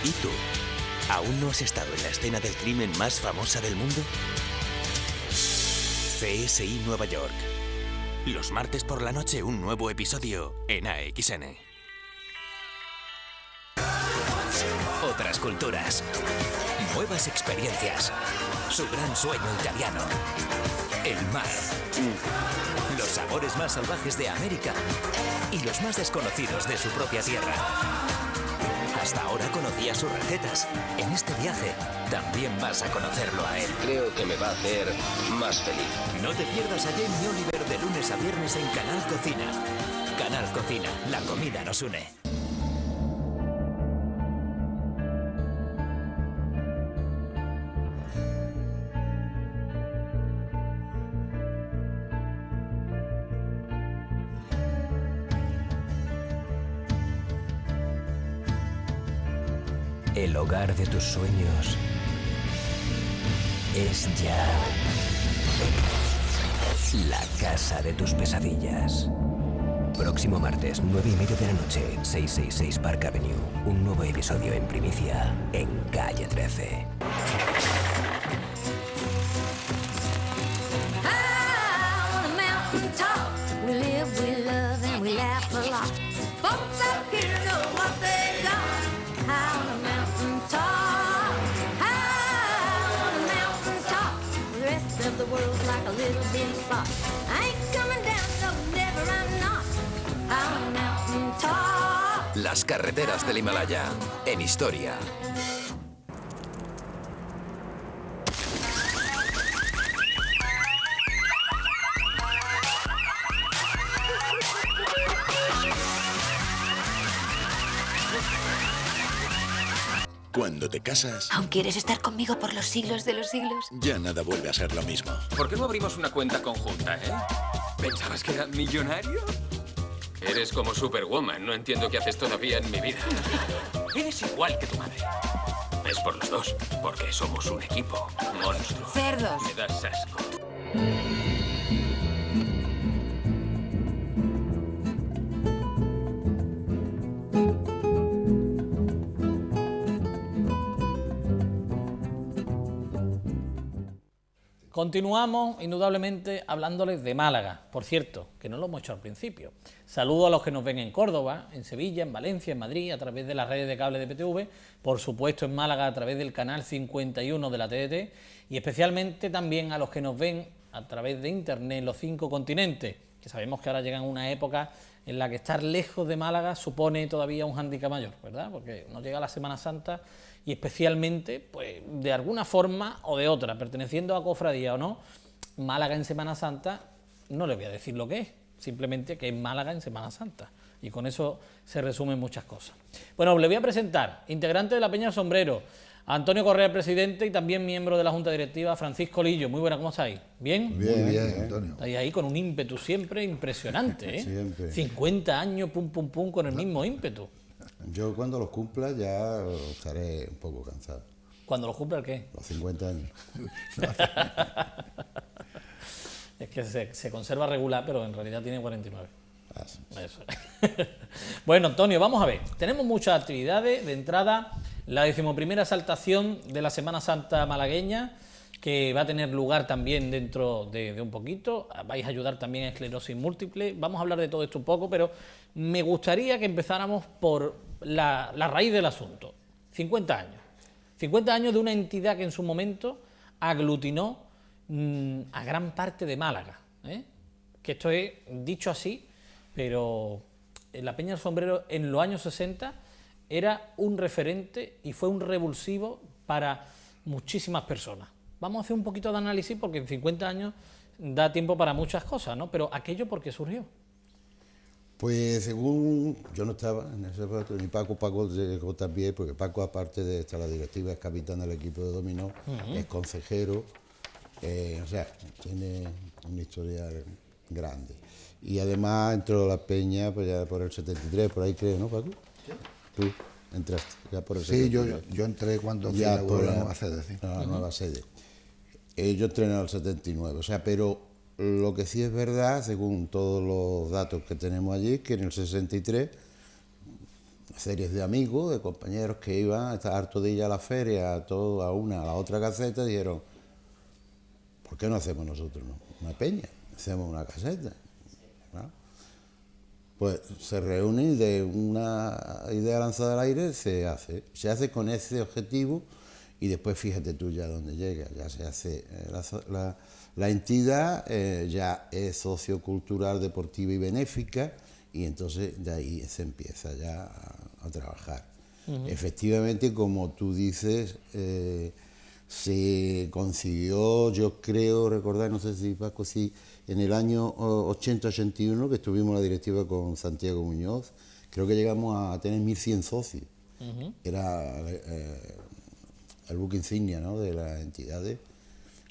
¿Y tú? ¿Aún no has estado en la escena del crimen más famosa del mundo? CSI Nueva York. Los martes por la noche, un nuevo episodio en AXN. Otras culturas, nuevas experiencias, su gran sueño italiano, el mar, los sabores más salvajes de América y los más desconocidos de su propia tierra. Hasta ahora conocía sus recetas. En este viaje también vas a conocerlo a él. Creo que me va a hacer más feliz. No te pierdas a Jamie Oliver de lunes a viernes en Canal Cocina. Canal Cocina, la comida nos une. El hogar de tus sueños es ya la casa de tus pesadillas. Próximo martes, 9:30 de la noche, 666 Park Avenue. Un nuevo episodio en primicia en Calle 13. The world's like a little bitty spot. I ain't coming down no never. Las carreteras del Himalaya, en Historia. Cuando te casas, ¿Aún quieres estar conmigo por los siglos de los siglos? ya nada vuelve a ser lo mismo. ¿Por qué no abrimos una cuenta conjunta, ¿Pensabas que era millonario? Eres como Superwoman, no entiendo qué haces todavía en mi vida. Eres igual que tu madre. Es por los dos, porque somos un equipo. Monstruo. Cerdos. Me das asco. Continuamos, indudablemente, hablándoles de Málaga. Por cierto, que no lo hemos hecho al principio. Saludo a los que nos ven en Córdoba, en Sevilla, en Valencia, en Madrid, a través de las redes de cable de PTV, por supuesto en Málaga a través del canal 51 de la TDT, y especialmente también a los que nos ven a través de internet en los 5 continentes, que sabemos que ahora llegan una época en la que estar lejos de Málaga supone todavía un hándicap mayor, ¿verdad? Porque nos llega la Semana Santa y especialmente, pues de alguna forma o de otra, perteneciendo a cofradía o no, Málaga en Semana Santa, no les voy a decir lo que es, simplemente que es Málaga en Semana Santa. Y con eso se resumen muchas cosas. Bueno, le voy a presentar, integrante de la Peña del Sombrero, a Antonio Correa, presidente, y también miembro de la Junta Directiva, Francisco Lillo. Muy buena, ¿cómo estáis? ¿Bien? Bien, muy bien, Antonio. Estáis ahí con un ímpetu siempre impresionante, ¿eh? Siempre. 50 años, pum, pum, pum, con el mismo ímpetu. Yo cuando los cumpla ya estaré un poco cansado. ¿Cuando los cumpla el qué? Los 50 años. Es que se conserva regular, pero en realidad tiene 49. Ah, sí. Eso. Bueno, Antonio, vamos a ver. Tenemos muchas actividades. De entrada, la 11ª exaltación de la Semana Santa malagueña, que va a tener lugar también dentro de un poquito. Vais a ayudar también a esclerosis múltiple. Vamos a hablar de todo esto un poco, pero me gustaría que empezáramos por la raíz del asunto. 50 años. 50 años de una entidad que en su momento aglutinó a gran parte de Málaga, ¿eh? Que esto es dicho así, pero la Peña del Sombrero en los años 60 era un referente y fue un revulsivo para muchísimas personas. Vamos a hacer un poquito de análisis porque en 50 años da tiempo para muchas cosas, ¿no? Pero aquello, ¿por qué surgió? Pues según yo no estaba en ese rato, ni Paco llegó también, porque Paco, aparte de estar en la directiva, es capitán del equipo de dominó, es consejero, o sea, tiene una historia grande. Y además entró a la Peña pues ya por el 73, por ahí creo, ¿no, Paco? Sí. Tú entraste ya por el 73. Sí, yo entré cuando se inauguró la nueva sede, sí. La nueva sede. Yo entré en el 79, o sea, pero lo que sí es verdad, según todos los datos que tenemos allí, que en el 63, series de amigos, de compañeros que iban, estar harto de ir a la feria, a la otra caseta, dijeron, ¿por qué no hacemos nosotros una peña? Hacemos una caseta. ¿No? Pues se reúne y de una idea lanzada al aire se hace con ese objetivo y después fíjate tú ya dónde llega, ya se hace la entidad ya es sociocultural, deportiva y benéfica y entonces de ahí se empieza ya a trabajar. Efectivamente, como tú dices, se consiguió, yo creo recordar, no sé si Paco, sí, en el año 80-81, que estuvimos en la directiva con Santiago Muñoz, creo que llegamos a tener 1.100 socios. Era el buque insignia, ¿no?, de las entidades.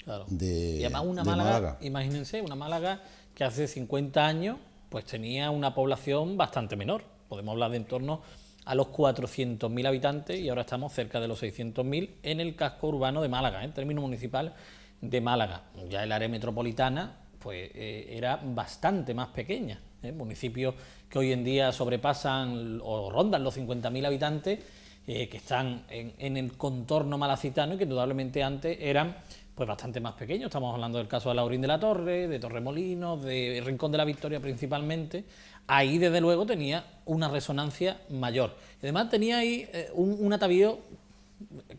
Claro. Y además una Málaga, imagínense, una Málaga que hace 50 años pues tenía una población bastante menor. Podemos hablar de en torno a los 400.000 habitantes y ahora estamos cerca de los 600.000 en el casco urbano de Málaga, en términos municipal de Málaga. Ya el área metropolitana pues era bastante más pequeña, municipios que hoy en día sobrepasan o rondan los 50.000 habitantes, que están en el contorno malacitano y que indudablemente antes eran pues bastante más pequeños. Estamos hablando del caso de Laurín de la Torre, de Torremolinos, de Rincón de la Victoria principalmente. Ahí desde luego tenía una resonancia mayor. Y además tenía ahí un atavío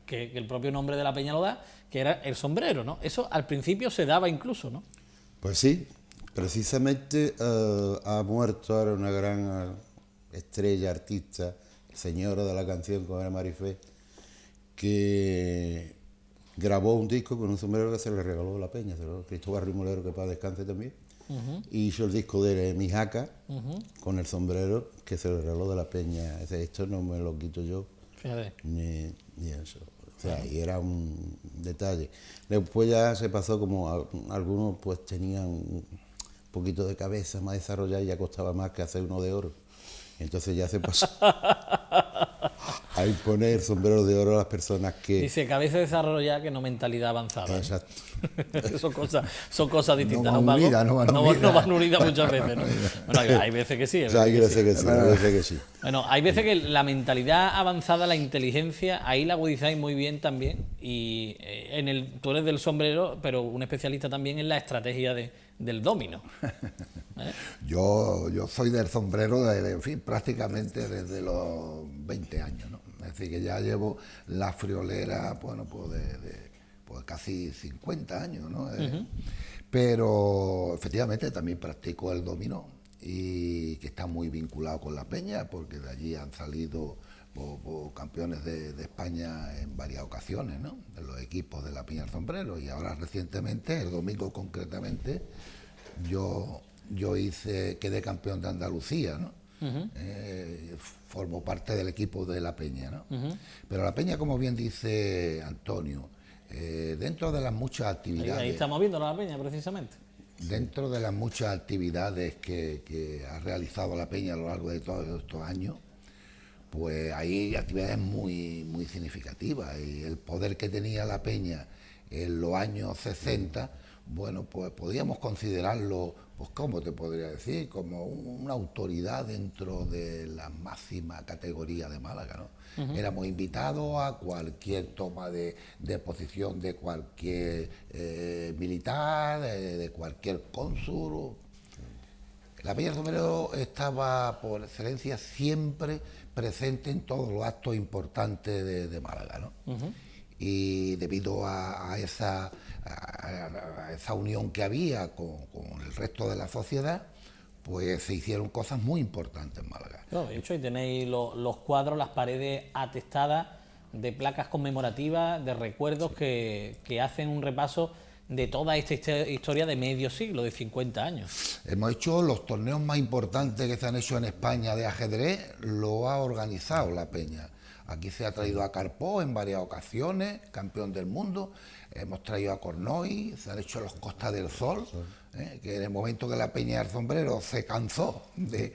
que el propio nombre de la peña lo da, que era el sombrero, ¿no? Eso al principio se daba incluso, ¿no? Pues sí, precisamente ha muerto ahora una gran estrella artista señora de la canción, como era Marifé, que grabó un disco con un sombrero que se le regaló la Peña, Cristóbal Rimolero, que para descanse también, y hizo el disco de Mi Jaca con el sombrero que se le regaló de la Peña. Esto no me lo quito yo, ni eso. O sea, y era un detalle. Después ya se pasó como algunos pues tenían un poquito de cabeza más desarrollada y ya costaba más que hacer uno de oro. Entonces ya se pasó a imponer sombreros de oro a las personas que... Dice cabeza desarrollada que no mentalidad avanzada. Exacto. son cosas distintas. No van unidas muchas veces, ¿no? Bueno, hay veces que sí. Hay veces que sí. Bueno, hay veces que la mentalidad avanzada, la inteligencia, ahí la agudizáis muy bien también. Y tú eres del sombrero, pero un especialista también en la estrategia del domino. Yo soy del sombrero, en fin, prácticamente desde los 20 años, ¿no? Es decir, que ya llevo la friolera, bueno, pues pues casi 50 años, ¿no? Pero efectivamente también practico el dominó y que está muy vinculado con la Peña, porque de allí han salido campeones de España en varias ocasiones, ¿no? De los equipos de la Peña del Sombrero, y ahora recientemente, el domingo concretamente, yo quedé campeón de Andalucía, ¿no? Formo parte del equipo de la Peña, ¿no? Pero la Peña, como bien dice Antonio, dentro de las muchas actividades... Ahí estamos viendo la Peña, precisamente. Dentro de las muchas actividades que ha realizado la Peña a lo largo de todos estos años, pues hay actividades muy, muy significativas, y el poder que tenía la Peña en los años 60, bueno, pues podíamos considerarlo, pues ¿cómo te podría decir?, como una autoridad dentro de la máxima categoría de Málaga, ¿no? Éramos invitados a cualquier toma de posición de cualquier militar, de cualquier cónsul. La Peña del Sombrero estaba por excelencia siempre presente en todos los actos importantes de Málaga, ¿no? Y debido a esa unión que había con el resto de la sociedad, pues se hicieron cosas muy importantes en Málaga. No, de hecho, ahí tenéis los cuadros, las paredes atestadas de placas conmemorativas, de recuerdos que hacen un repaso de toda esta historia de medio siglo, de 50 años. Hemos hecho los torneos más importantes que se han hecho en España de ajedrez, lo ha organizado la Peña. Aquí se ha traído a Carpó en varias ocasiones, campeón del mundo. Hemos traído a Cornoy, se han hecho los Costa del Sol, que en el momento que la Peña del Sombrero se cansó de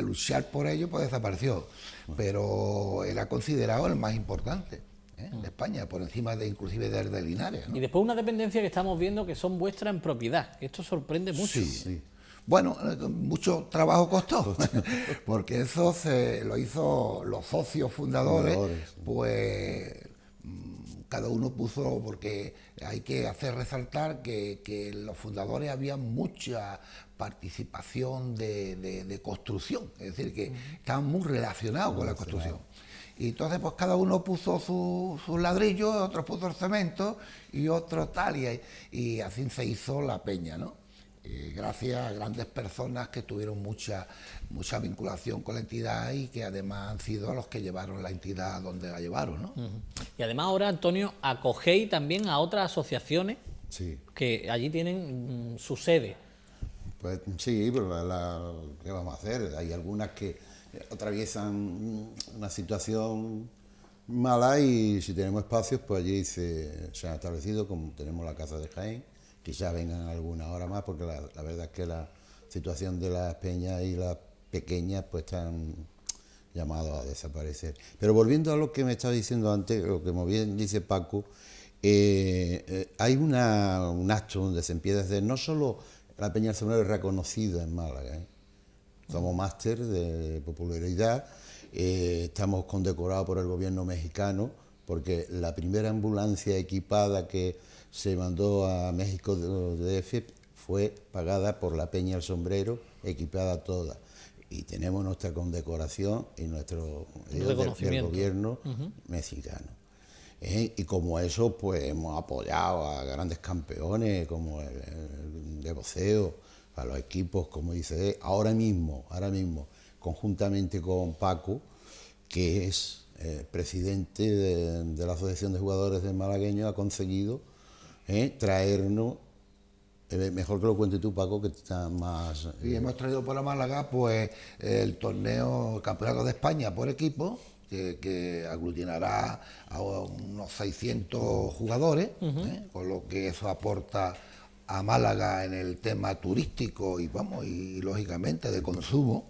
luchar por ello, pues desapareció. Pero era considerado el más importante de España, por encima inclusive del de Linares, ¿no? Y después una dependencia que estamos viendo que son vuestras en propiedad. Esto sorprende mucho. Sí. Bueno, mucho trabajo costó, porque eso lo hizo los socios fundadores, pues cada uno puso, porque hay que hacer resaltar que los fundadores había mucha participación de construcción, es decir, que estaban muy relacionados con la construcción. Y entonces pues cada uno puso sus ladrillos, otros puso el cemento y otros tal, y así se hizo la Peña, ¿no? Gracias a grandes personas que tuvieron mucha vinculación con la entidad y que además han sido los que llevaron la entidad a donde la llevaron, ¿no? Y además ahora, Antonio, acogéis también a otras asociaciones que allí tienen su sede. Pues sí, pero ¿qué vamos a hacer? Hay algunas que atraviesan una situación mala y si tenemos espacios, pues allí se han establecido, como tenemos la Casa de Jaén. Quizás vengan algunas horas más, porque la verdad es que la situación de las peñas y las pequeñas pues están llamados a desaparecer. Pero volviendo a lo que me estaba diciendo antes, lo que muy bien dice Paco, hay un acto donde se empieza a hacer, no solo la Peña del Sombrero es reconocida en Málaga, somos máster de popularidad, estamos condecorados por el gobierno mexicano, porque la primera ambulancia equipada que se mandó a México de DF fue pagada por la Peña del Sombrero, equipada toda. Y tenemos nuestra condecoración y nuestro del gobierno mexicano. Y como eso, pues hemos apoyado a grandes campeones como el de boxeo, a los equipos, como dice, ahora mismo conjuntamente con Paco, que es presidente de la Asociación de Jugadores del Malagueño, ha conseguido traernos, mejor que lo cuente tú, Paco, que está más... Y hemos traído para Málaga pues el torneo, el Campeonato de España por equipo, que aglutinará a unos 600 jugadores, con lo que eso aporta a Málaga en el tema turístico y lógicamente de consumo,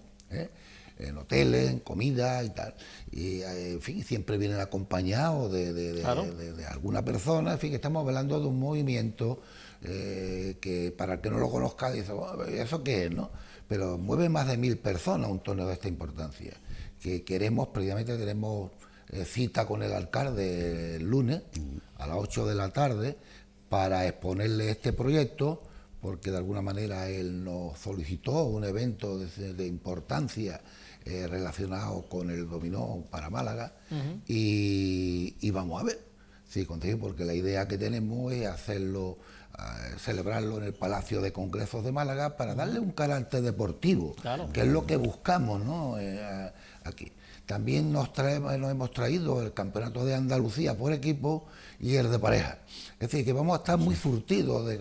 en hoteles, en comida y tal. Y en fin, siempre vienen acompañados de alguna persona. En fin, estamos hablando de un movimiento que para el que no lo conozca dice, bueno, ¿eso qué es, no? Pero mueve más de 1000 personas un torneo de esta importancia, que queremos, previamente tenemos cita con el alcalde el lunes a las 8 de la tarde para exponerle este proyecto, porque de alguna manera él nos solicitó un evento de importancia relacionado con el dominó para Málaga, y vamos a ver si conseguimos, porque la idea que tenemos es hacerlo, celebrarlo en el Palacio de Congresos de Málaga para darle un carácter deportivo, que es lo que buscamos, ¿no? Aquí. También nos hemos traído el Campeonato de Andalucía por equipo y el de pareja. Es decir, que vamos a estar muy surtidos de...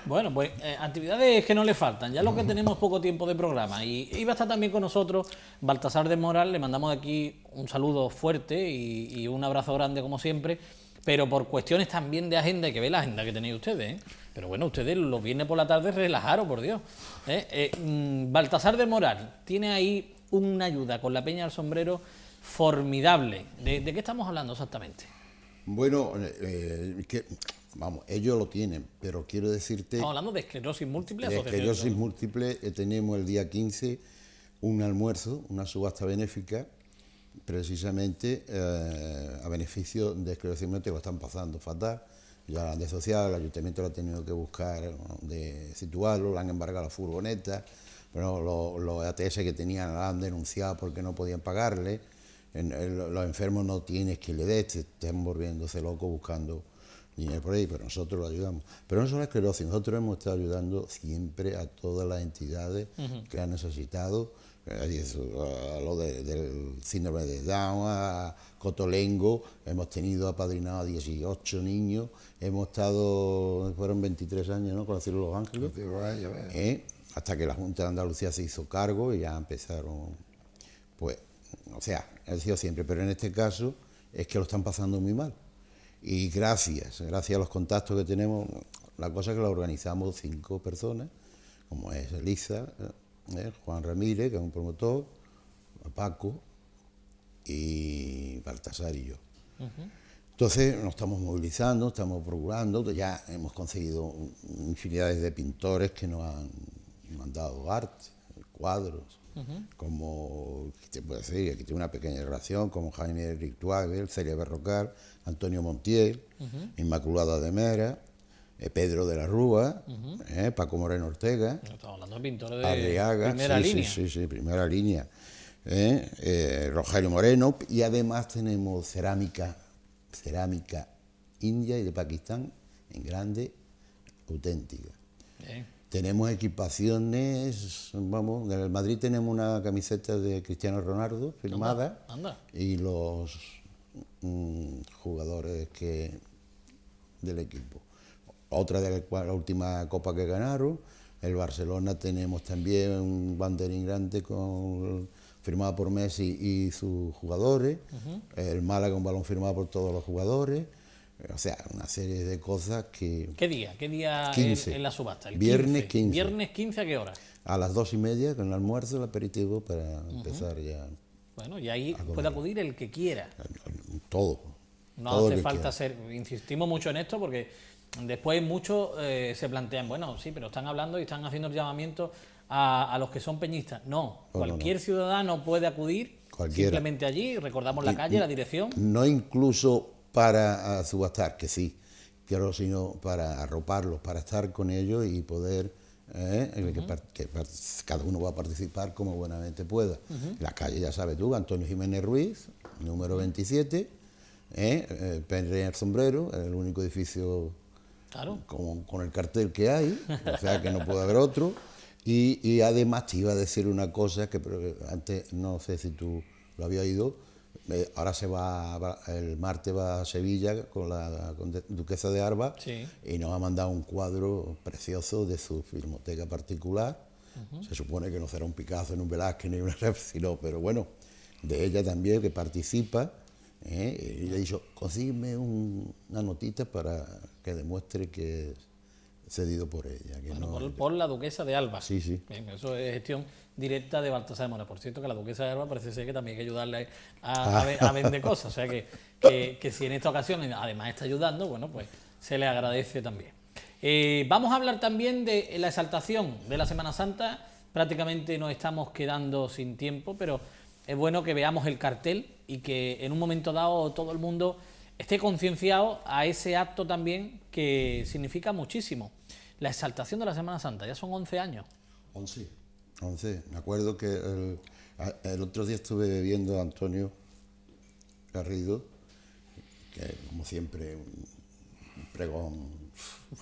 Bueno, pues actividades que no le faltan, ya lo que tenemos poco tiempo de programa. Y iba a estar también con nosotros Baltasar de Moral, le mandamos de aquí un saludo fuerte y un abrazo grande como siempre, pero por cuestiones también de agenda, hay que ver la agenda que tenéis ustedes, ¿eh? Pero bueno, ustedes los viernes por la tarde relajaros, por Dios. Baltasar de Moral tiene ahí una ayuda con la Peña del Sombrero formidable. ¿De qué estamos hablando exactamente? Bueno, vamos, ellos lo tienen, pero quiero decirte... Estamos hablando de esclerosis múltiple. De esclerosis múltiple, tenemos el día 15 un almuerzo, una subasta benéfica, precisamente a beneficio de esclerosis múltiple, que lo están pasando fatal. Ya la han desociado, el ayuntamiento lo ha tenido que buscar de situarlo, le han embargado la furgoneta, pero los ATS que tenían la han denunciado porque no podían pagarle. Los enfermos no tienes que le des, están volviéndose locos buscando dinero por ahí, pero nosotros lo ayudamos. Pero no solo la esclerosis, nosotros hemos estado ayudando siempre a todas las entidades que han necesitado, a lo del síndrome de Down, a Cotolengo, hemos tenido apadrinado a 18 niños, hemos estado, fueron 23 años, ¿no?, con la Cielo de los Ángeles, hasta que la Junta de Andalucía se hizo cargo y ya empezaron, pues, o sea, ha sido siempre, pero en este caso es que lo están pasando muy mal. Y gracias a los contactos que tenemos, la cosa es que la organizamos 5 personas, como es Elisa, Juan Ramírez, que es un promotor, Paco y Baltasar y yo. Entonces nos estamos movilizando, estamos procurando, ya hemos conseguido infinidades de pintores que nos han mandado arte, cuadros, como te puedo decir, aquí tiene una pequeña relación, como Jaime Rictuaguel, Celia Berrocal, Antonio Montiel, Inmaculada de Mera, Pedro de la Rúa, Paco Moreno Ortega, estamos hablando de pintores de Arriaga, primera línea. Sí, primera línea, Rogelio Moreno, y además tenemos cerámica india y de Pakistán en grande, auténtica. Tenemos equipaciones, vamos, en el Madrid tenemos una camiseta de Cristiano Ronaldo firmada, y los jugadores del equipo. Otra de la última copa que ganaron, el Barcelona tenemos también un banderín grande firmado por Messi y sus jugadores, el Málaga un balón firmado por todos los jugadores. O sea, una serie de cosas que... ¿Qué día? ¿Qué día 15. en la subasta? El Viernes 15. ¿Viernes 15 a qué hora? A las 2:30 con el almuerzo, el aperitivo para empezar ya. Bueno, y ahí puede acudir el que quiera. Todo. No todo hace falta insistimos mucho en esto porque después muchos se plantean, bueno, sí, pero están hablando y están haciendo el llamamiento a los que son peñistas. No, cualquier ciudadano puede acudir simplemente allí, recordamos la calle, la dirección. No incluso para subastar, que sí, pero sino para arroparlos, para estar con ellos y poder, que cada uno va a participar como buenamente pueda. La calle, ya sabes tú, Antonio Jiménez Ruiz, número 27, Peña del Sombrero, el único edificio con el cartel que hay, o sea que no puede haber otro. Y además te iba a decir una cosa que antes no sé si tú lo habías oído. Ahora el martes va a Sevilla con la duquesa de Alba, sí, y nos ha mandado un cuadro precioso de su filmoteca particular. Se supone que no será un Picasso, ni un Velázquez, ni una sino, pero bueno, de ella también, que participa. Y le he dicho, consígueme una notita para que demuestre que cedido por ella. Que bueno, no, por la duquesa de Alba. Sí, sí. Bien, eso es gestión directa de Baltasar de Mora. Por cierto, que la duquesa de Alba parece ser que también hay que ayudarle a vender cosas. O sea que si en esta ocasión además está ayudando, bueno, pues se le agradece también. Vamos a hablar también de la exaltación de la Semana Santa. Prácticamente nos estamos quedando sin tiempo, pero es bueno que veamos el cartel y que en un momento dado todo el mundo esté concienciado a ese acto también que significa muchísimo. La exaltación de la Semana Santa, ya son 11 años. 11. Me acuerdo que el otro día estuve viendo a Antonio Garrido, que como siempre un pregón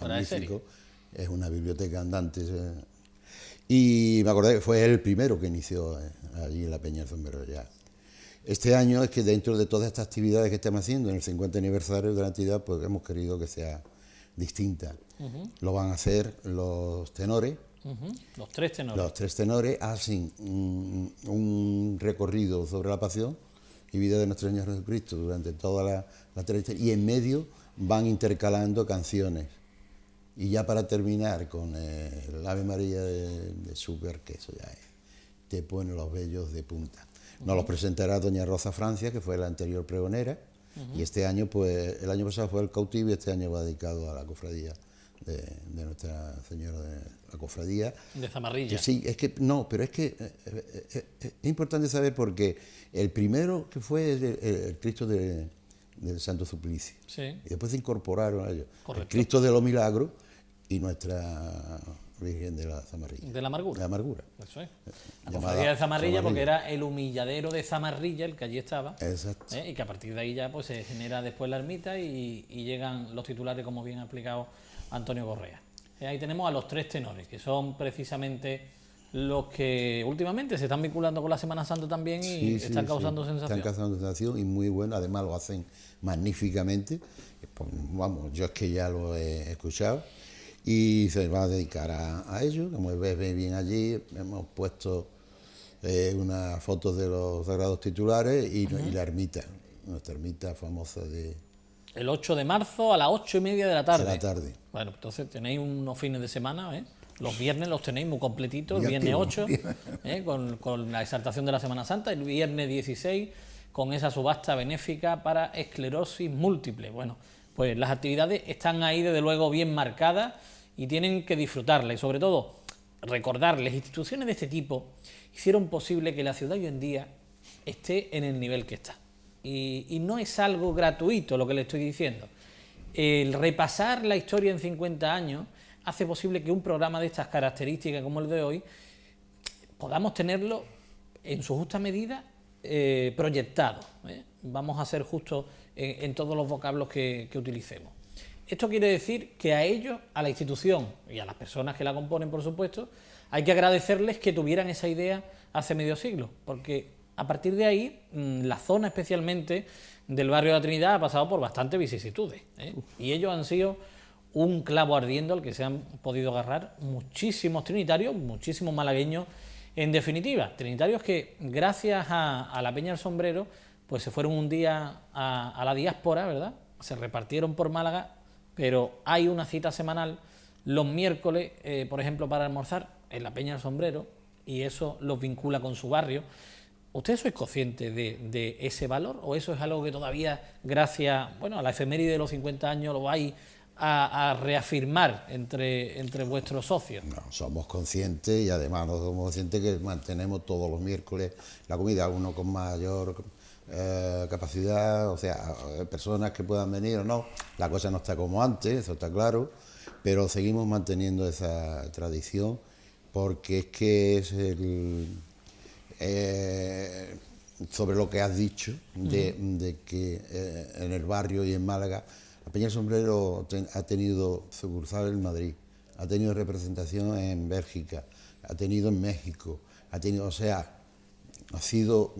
magnífico, es una biblioteca andante, y me acordé que fue él el primero que inició allí en la Peña del Sombrero ya. Este año es que dentro de todas estas actividades que estamos haciendo en el 50 aniversario de la entidad, pues hemos querido que sea distinta. Lo van a hacer los tenores. Los tres tenores. Los tres tenores hacen un recorrido sobre la pasión y vida de nuestro Señor Jesucristo durante toda la trayectoria, y en medio van intercalando canciones. Y ya para terminar con el Ave María de Schubert, que eso ya es, te pone los vellos de punta. Nos los presentará doña Rosa Francia, que fue la anterior pregonera, y este año, pues, el año pasado fue el cautivo y este año va dedicado a la cofradía de Nuestra Señora de la Cofradía. De Zamarrilla. Que sí, es que no, pero es que es importante saber porque el primero que fue el Cristo del Santo Suplicio. Sí. Y después se incorporaron a ellos. Correcto. El Cristo de los Milagros y Nuestra Virgen de la Zamarrilla. De la Amargura. De la Amargura. Eso es. La cofradía de Zamarrilla, porque era el humilladero de Zamarrilla el que allí estaba. Exacto. Y que a partir de ahí ya pues se genera después la ermita y llegan los titulares, como bien ha explicado Antonio Correa. Ahí tenemos a los tres tenores, que son precisamente los que últimamente se están vinculando con la Semana Santa también y están causando sensación. Están causando sensación y muy bueno, además lo hacen magníficamente. Pues, vamos, yo es que ya lo he escuchado. Y se va a dedicar a ello, como ves bien allí, hemos puesto unas fotos de los sagrados titulares y la ermita, nuestra ermita famosa de... El 8 de marzo a las 8:30 de la tarde. De la tarde. Bueno, entonces tenéis unos fines de semana, los viernes los tenéis muy completitos, el viernes 8, con la exaltación de la Semana Santa, el viernes 16, con esa subasta benéfica para esclerosis múltiple. Bueno, pues las actividades están ahí desde luego bien marcadas y tienen que disfrutarlas y sobre todo recordarles, instituciones de este tipo hicieron posible que la ciudad hoy en día esté en el nivel que está. Y no es algo gratuito lo que le estoy diciendo. El repasar la historia en 50 años hace posible que un programa de estas características como el de hoy podamos tenerlo en su justa medida proyectado. Vamos a ser justos en todos los vocablos que utilicemos. Esto quiere decir que a ellos, a la institución y a las personas que la componen, por supuesto, hay que agradecerles que tuvieran esa idea hace medio siglo, porque a partir de ahí, la zona especialmente del barrio de la Trinidad ha pasado por bastantes vicisitudes, y ellos han sido un clavo ardiendo al que se han podido agarrar muchísimos trinitarios, muchísimos malagueños, en definitiva, trinitarios que gracias a la Peña del Sombrero pues se fueron un día a la diáspora, ¿verdad? Se repartieron por Málaga, pero hay una cita semanal los miércoles, por ejemplo, para almorzar en la Peña del Sombrero, y eso los vincula con su barrio. ¿Ustedes sois conscientes de ese valor o eso es algo que todavía, gracias a la efeméride de los 50 años, lo vais a reafirmar entre vuestros socios? No, somos conscientes y además no somos conscientes que mantenemos todos los miércoles la comida, uno con mayor capacidad, o sea, personas que puedan venir o no, la cosa no está como antes, eso está claro, pero seguimos manteniendo esa tradición porque es que es sobre lo que has dicho, de que en el barrio y en Málaga, la Peña del Sombrero ha tenido sucursal en Madrid, ha tenido representación en Bélgica, ha tenido en México, ha tenido, o sea, ha sido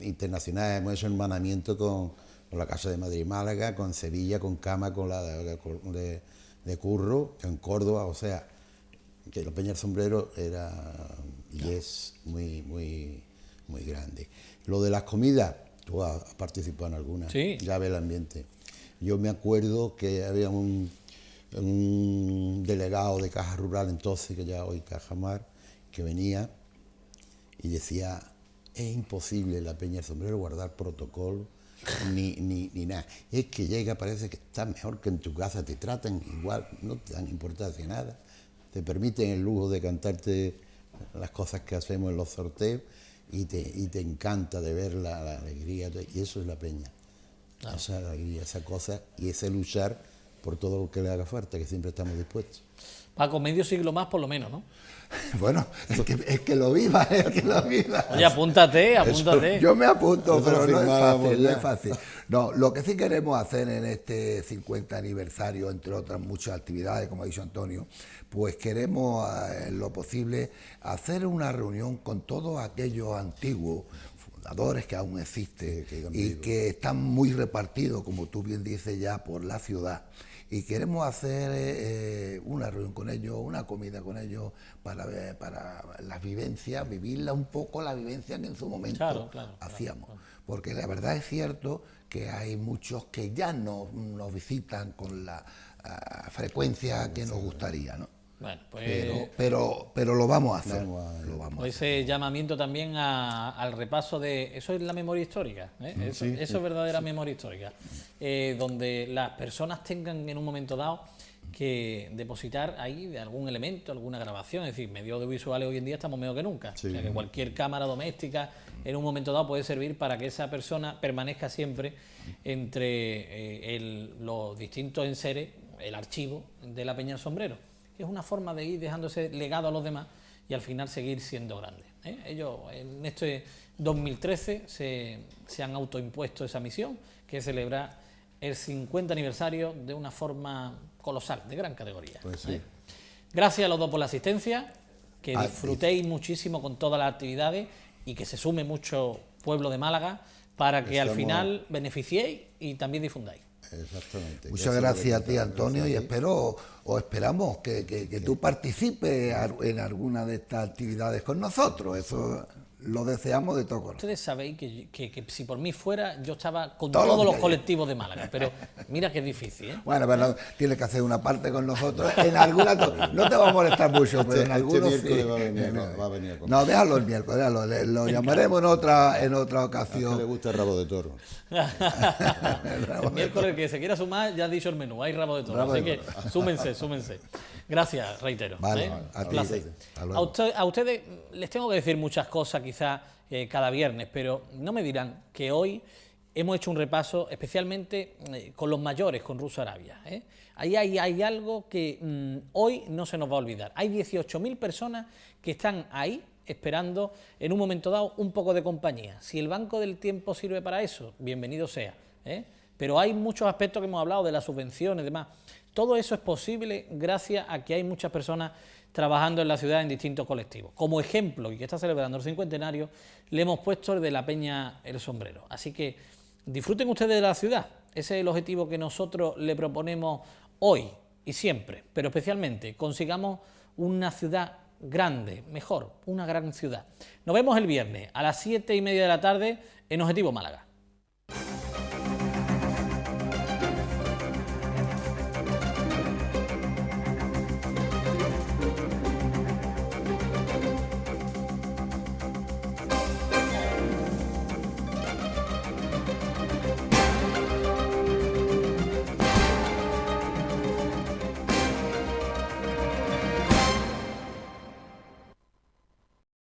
internacional, hemos hecho hermanamiento con la Casa de Madrid y Málaga, con Sevilla, con Cama, con la de Curro, en Córdoba, o sea, que la Peña del Sombrero era y es muy grande. Lo de las comidas, tú has participado en algunas, sí. Ya ves el ambiente. Yo me acuerdo que había un delegado de Caja Rural entonces, que ya hoy Cajamar, que venía y decía, es imposible la Peña del Sombrero guardar protocolo, ni nada. Es que llega, parece que está mejor que en tu casa, te tratan igual, no te dan importancia a nada, te permiten el lujo de cantarte las cosas que hacemos en los sorteos y te encanta de ver la alegría, y eso es la Peña. Claro. Esa alegría, esa cosa y ese luchar por todo lo que le haga falta, que siempre estamos dispuestos. Paco, medio siglo más por lo menos, ¿no? Bueno, es que lo viva, es que lo viva. Oye, apúntate. Eso, yo me apunto, pero no es fácil. No, lo que sí queremos hacer en este 50 aniversario, entre otras muchas actividades, como ha dicho Antonio, pues queremos, en lo posible, hacer una reunión con todos aquellos antiguos fundadores que aún existen y que están muy repartidos, como tú bien dices, ya por la ciudad. Y queremos hacer una reunión con ellos, una comida con ellos, para las vivencias, vivirla un poco, la vivencia que en su momento hacíamos. Porque la verdad es cierto que hay muchos que ya no nos visitan con la frecuencia que nos gustaría, ¿no? Bueno, pues, pero lo vamos a hacer. Pues ese llamamiento también al repaso de... Eso es la memoria histórica, ¿eh? Eso es verdadera memoria histórica. Donde las personas tengan en un momento dado que depositar ahí de algún elemento, alguna grabación. Es decir, medios audiovisuales hoy en día estamos mejor que nunca. O sea, que cualquier cámara doméstica en un momento dado puede servir para que esa persona permanezca siempre entre los distintos enseres, el archivo de la Peña del Sombrero. Es una forma de ir dejando ese legado a los demás y al final seguir siendo grandes. Ellos en este 2013 se han autoimpuesto esa misión, que es celebrar el 50 aniversario de una forma colosal, de gran categoría. Pues sí. Gracias a los dos por la asistencia, que disfrutéis muchísimo con todas las actividades y que se sume mucho pueblo de Málaga para que al final beneficiéis y también difundáis. Exactamente. Muchas gracias a ti, Antonio, y esperamos que tú participes en alguna de estas actividades con nosotros. Eso lo deseamos de todo corazón. Ustedes sabéis que si por mí fuera, yo estaba con todos los colectivos de Málaga, pero mira que es difícil, ¿eh? Bueno, pero tienes que hacer una parte con nosotros. En alguna, no te va a molestar mucho, pero en algunos sí. Va a venir no, déjalo el miércoles, lo llamaremos en otra ocasión. A que le gusta el rabo de toro. El miércoles que se quiera sumar, ya has dicho el menú, hay rabo de toro, así que súmense. Gracias, reitero. Vale, un placer. A ustedes les tengo que decir muchas cosas quizás cada viernes, pero no me dirán que hoy hemos hecho un repaso especialmente con los mayores, con Ruso Arabia. Ahí hay algo que hoy no se nos va a olvidar. Hay 18.000 personas que están ahí esperando en un momento dado un poco de compañía. Si el Banco del Tiempo sirve para eso, bienvenido sea. Pero hay muchos aspectos que hemos hablado de las subvenciones y demás. Todo eso es posible gracias a que hay muchas personas trabajando en la ciudad en distintos colectivos. Como ejemplo, y que está celebrando el 50º, le hemos puesto el de la Peña El Sombrero. Así que disfruten ustedes de la ciudad. Ese es el objetivo que nosotros le proponemos hoy y siempre, pero especialmente consigamos una ciudad grande, mejor, una gran ciudad. Nos vemos el viernes a las 7:30 de la tarde en Objetivo Málaga.